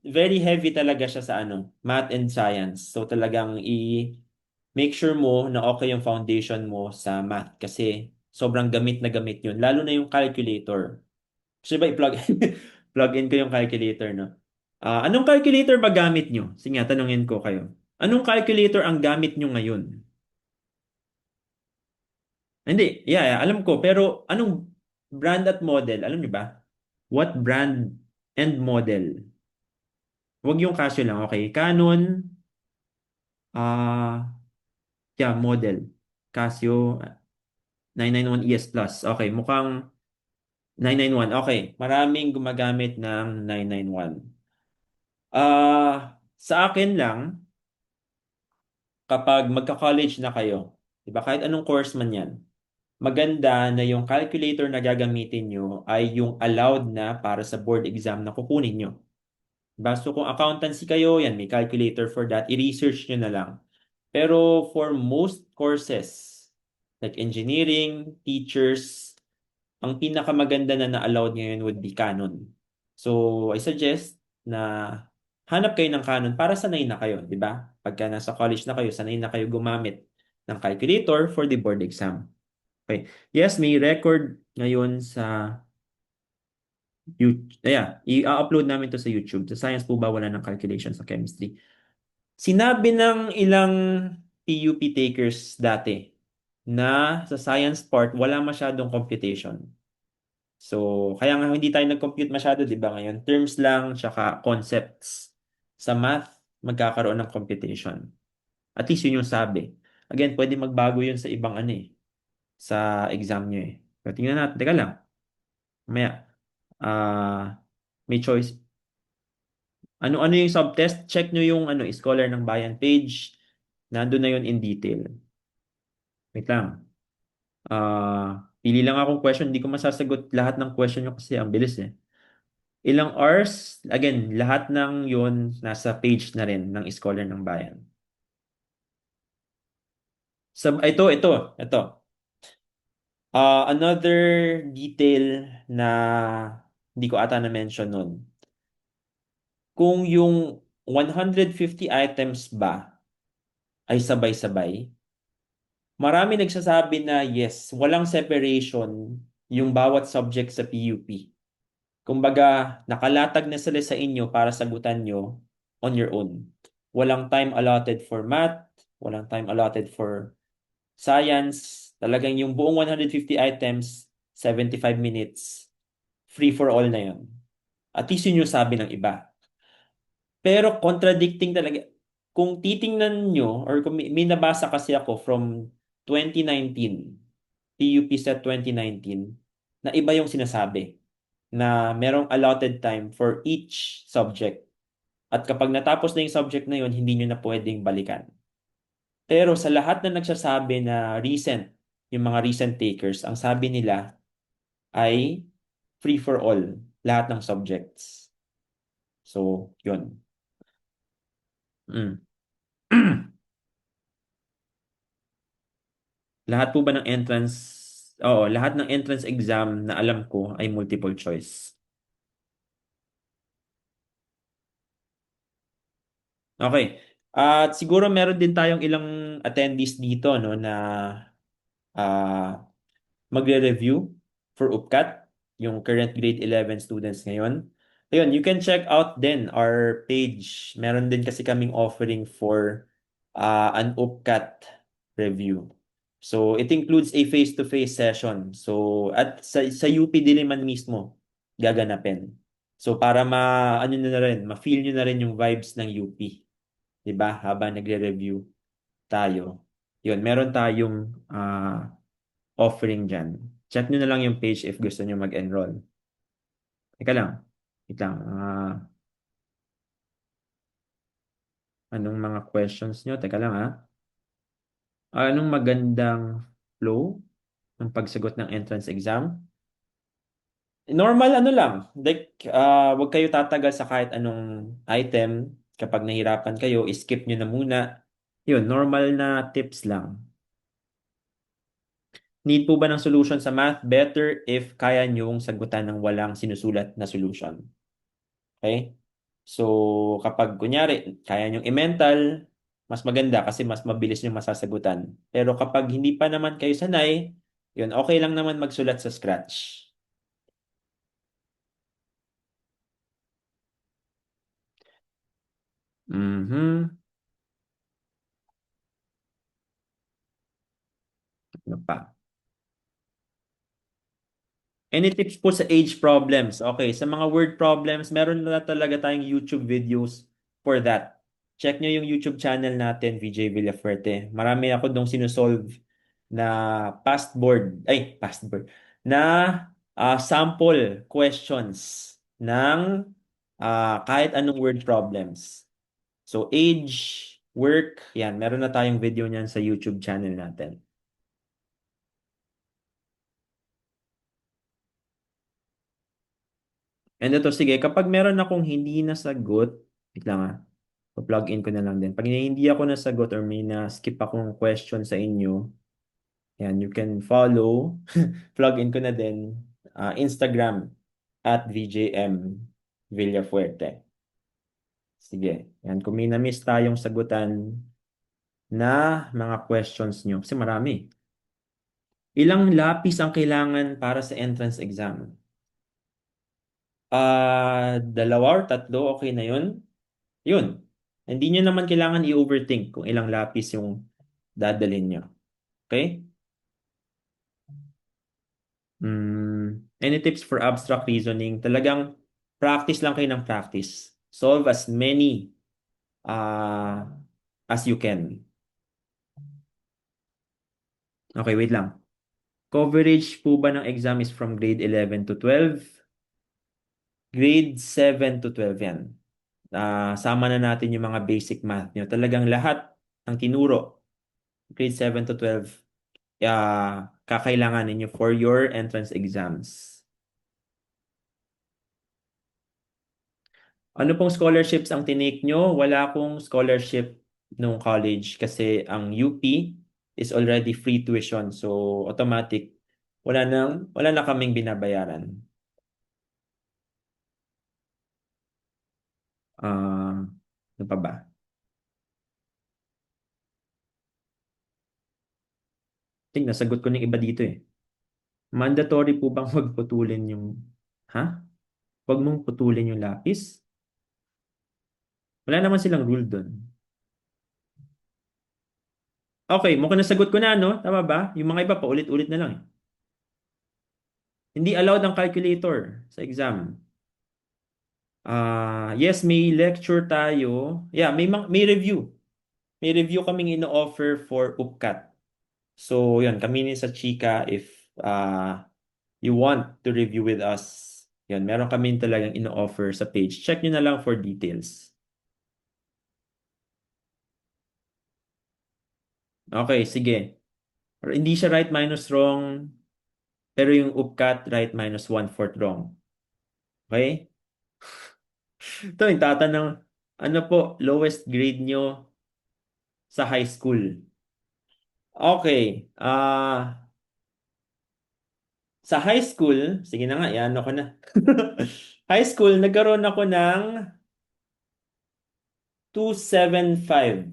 very heavy talaga siya sa ano, math and science. So talagang make sure mo na okay yung foundation mo sa math kasi sobrang gamit na gamit yun. Lalo na yung calculator. Gusto ba i-plug plug in ko yung calculator, no? Anong calculator ba gamit nyo? Sige nga, tanungin ko kayo. Anong calculator ang gamit nyo ngayon? Hindi, yeah, alam ko. Pero anong brand at model? Alam niyo ba? What brand and model? Huwag yung Casio lang, okay? Canon, ah, yeah, model. Casio 991 ES Plus. Okay, mukhang 991. Okay, maraming gumagamit ng 991. Sa akin lang, kapag magka-college na kayo, 'di ba? Kahit anong course man 'yan, maganda na yung calculator na gagamitin nyo ay yung allowed na para sa board exam na kukunin nyo. Basta kung accountancy kayo, yan, may calculator for that. I-research nyo na lang. Pero for most courses, like engineering, teachers, ang pinakamaganda na na-allowed ngayon would be Canon. So, I suggest na hanap kayo ng Canon para sanay na kayo, di ba? Pagka nasa college na kayo, sanay na kayo gumamit ng calculator for the board exam. Okay. Yes, may record ngayon sa YouTube. Yeah, i-upload namin to sa YouTube. Sa science po ba wala ng calculation sa chemistry? Sinabi ng ilang PUP takers dati na sa science part wala masyadong computation. So, kaya nga hindi tayo nag-compute masyado, 'di ba ngayon? Terms lang tsaka concepts. Sa math, magkakaroon ng computation. At least yun yung sabi. Again, pwede magbago yun sa ibang ano eh, sa exam nyo eh. Pero tingnan natin, teka lang. Mamaya, may choice. Ano-ano yung subtest? Check nyo yung ano, Scholar ng Bayan page. Nandun na yun in detail. Wait lang. Pili lang akong question. Hindi ko masasagot lahat ng question nyo kasi ang bilis eh. Ilang hours? Again, lahat ng yun nasa page na rin ng Scholar ng Bayan. Ito. Another detail na hindi ko ata na-mention nun. Kung yung 150 items ba ay sabay-sabay, marami nagsasabi na yes, walang separation yung bawat subject sa PUP. Kumbaga, nakalatag na sila sa inyo para sagutan nyo on your own. Walang time allotted for math, walang time allotted for science. Talagang yung buong 150 items, 75 minutes, free for all na yun. At least yun yung sabi ng iba. Pero contradicting talaga. Kung titingnan nyo, or kung may nabasa kasi ako from 2019, PUP set 2019, na iba yung sinasabi na merong allotted time for each subject. At kapag natapos na yung subject na yun, hindi nyo na pwedeng balikan. Pero sa lahat na nagsasabi na recent, yung mga recent takers, ang sabi nila ay free for all, lahat ng subjects. So, yun. Mm. Lahat po ba ng entrance, oo, lahat ng entrance exam na alam ko ay multiple choice. Okay. At siguro meron din tayong ilang attendees dito no na ah, magre-review for UPCAT, yung current grade 11 students ngayon. Ayun, you can check out din our page. Meron din kasi kaming offering for an UPCAT review. So, it includes a face-to-face session. So, at sa UP Diliman mismo, gaganapin. So, para ano nyo na rin, ma-feel nyo na rin yung vibes ng UP. 'Di ba? Habang nagre-review tayo. Yun, meron tayong offering dyan. Check nyo na lang yung page if gusto nyo mag-enroll. Teka lang. Wait lang. Anong mga questions nyo? Teka lang ha. Anong magandang flow ng pagsagot ng entrance exam? Normal ano lang. Like, wag kayo tatagal sa kahit anong item. Kapag nahirapan kayo, skip nyo na muna. Yun, normal na tips lang. Need po ba ng solution sa math? Better if kaya niyong sagutan ng walang sinusulat na solution. Okay? So, kapag kunyari, kaya niyong i-mental, mas maganda kasi mas mabilis niyong masasagutan. Pero kapag hindi pa naman kayo sanay, yun, okay lang naman magsulat sa scratch. Mhm. Ano pa? Any tips po sa age problems? Okay, sa mga word problems, meron na talaga tayong YouTube videos for that. Check nyo yung YouTube channel natin, VJ Villafuerte. Marami ako dong sinusolve na past board, na sample questions ng kahit anong word problems. So age, work, yan, meron na tayong video niyan sa YouTube channel natin. And ito, sige, kapag meron akong hindi nasagot, wait lang plug in ko na lang din. Pag hindi ako nasagot or may na-skip akong question sa inyo, yan, you can follow, plug in ko na din, Instagram at VJM Villafuerte. Sige, yan, kung may na-miss tayong sagutan na mga questions nyo, kasi marami. Ilang lapis ang kailangan para sa entrance exam? Dalawa or tatlo, okay na yun? Yun. Hindi nyo naman kailangan i-overthink kung ilang lapis yung dadalhin nyo. Okay? Any tips for abstract reasoning? Talagang practice lang kayo ng practice. Solve as many uh, as you can. Okay, wait lang. Coverage po ba ng exam is from grade 11 to 12? Grade 7 to 12 yan. Sama na natin yung mga basic math nyo. Talagang lahat ng tinuro, grade 7 to 12, kakailangan ninyo for your entrance exams. Ano pong scholarships ang tinake nyo? Wala akong scholarship nung college kasi ang UP is already free tuition. So, automatic, wala na kaming binabayaran. Ano pa ba? Think nasagot ko ng iba dito eh. Mandatory po bang wag putulin yung... Ha? Wag mong putulin yung lapis? Wala naman silang rule doon. Okay, mukhang nasagot ko na, no? Tama ba? Yung mga iba pa, ulit-ulit na lang eh. Hindi allowed ang calculator sa exam. Yes, may lecture tayo. Yeah, may review. May review kaming ino-offer for UPCAT. So, yun, kami ni sa Chika if you want to review with us. Yun, meron kami talagang ino-offer sa page. Check nyo na lang for details. Okay, sige. Hindi siya right minus wrong, pero yung UPCAT right minus one-fourth wrong. Okay? Ito yung tatanong, ano po, lowest grade nyo sa high school? Okay. Sa high school, sige na nga, yan ako na. High school, nagkaroon ako ng 275.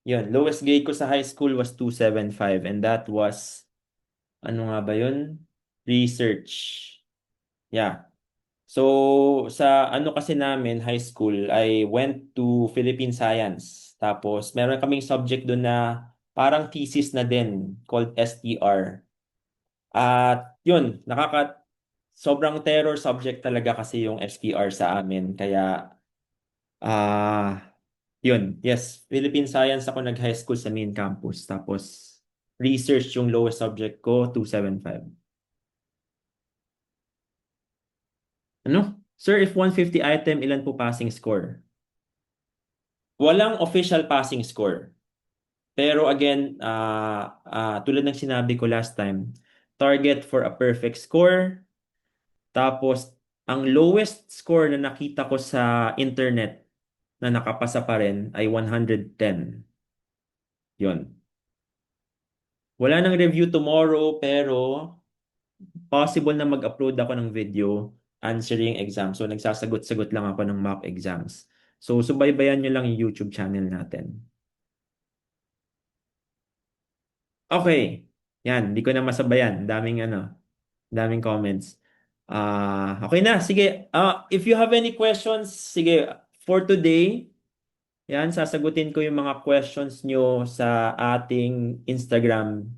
Yun, lowest grade ko sa high school was 275 and that was, ano nga ba yun? Research. Yeah. So, sa ano kasi namin, high school, I went to Philippine Science. Tapos, meron kaming subject doon na parang thesis na din called STR. At yun, sobrang terror subject talaga kasi yung STR sa amin. Kaya, yun, yes, Philippine Science ako nag-high school sa main campus. Tapos, research yung lowest subject ko, 275. Ano? Sir, if 150 item, ilan po passing score? Walang official passing score. Pero again, tulad ng sinabi ko last time, target for a perfect score. Tapos, ang lowest score na nakita ko sa internet na nakapasa pa rin ay 110. Yon. Wala nang review tomorrow, pero possible na mag-upload ako ng video answering exam. So, nagsasagot-sagot lang ako ng mock exams. So, subaybayan nyo lang yung YouTube channel natin. Okay. Yan, hindi ko na masabayan. Daming daming comments. Okay na, sige. If you have any questions, sige, for today, yan, sasagutin ko yung mga questions nyo sa ating Instagram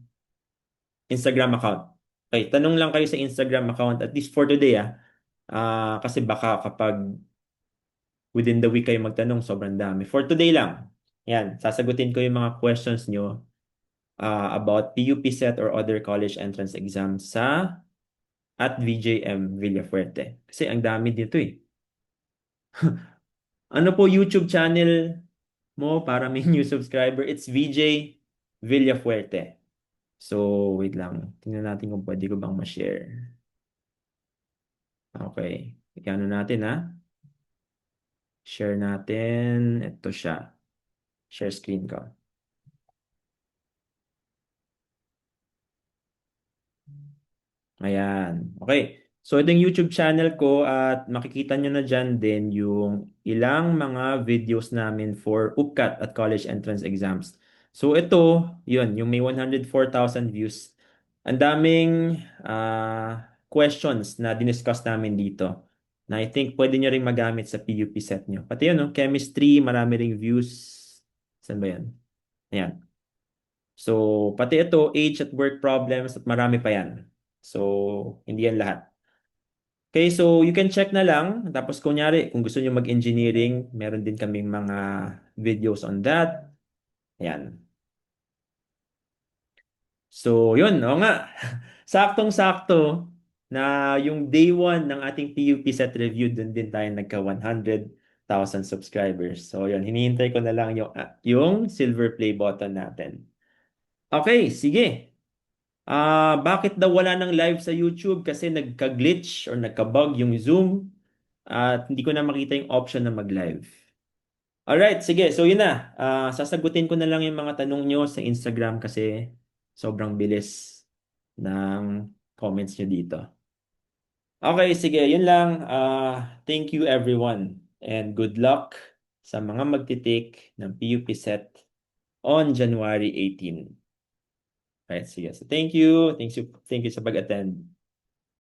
account. Okay, tanong lang kayo sa Instagram account, at least for today, kasi baka kapag within the week kayo magtanong, sobrang dami. For today lang, yan, sasagutin ko yung mga questions nyo about PUP set or other college entrance exams sa at VJM Villafuerte. Kasi ang dami dito eh. Ano po YouTube channel mo para may new subscriber? It's VJ Villafuerte. So, wait lang. Tingnan natin kung pwede ko bang ma-share. Okay. Ikano natin Share natin. Ito siya. Share screen ko. Ayan. Okay. So, ito yung YouTube channel ko at makikita nyo na dyan din yung ilang mga videos namin for UPCAT at college entrance exams. So, ito, yun, yung may 104,000 views. Ang daming questions na diniscuss namin dito na I think pwede nyo ring magamit sa PUP set nyo. Pati yun, no? Chemistry, marami ring views. Saan ba yan? Ayan. So, pati ito, age at work problems at marami pa yan. So, hindi yan lahat. Okay, so you can check na lang. Tapos kunyari, kung gusto niyo mag-engineering, meron din kaming mga videos on that. Ayan. So, yun, oo nga. Saktong-sakto na yung day one ng ating PUP set review, dun din tayo nagka 100,000 subscribers. So, yun, hinihintay ko na lang yung silver play button natin. Okay, sige. Bakit daw wala ng live sa YouTube? Kasi nagka-glitch or nagka-bug yung Zoom at hindi ko na makita yung option na mag-live. Alright, sige. So yun na. Sasagutin ko na lang yung mga tanong nyo sa Instagram kasi sobrang bilis ng comments nyo dito. Okay, sige. Yun lang. Thank you everyone and good luck sa mga magtitake ng PUP set on January 18. Right, sige. So thank you. Thank you sa pag-attend.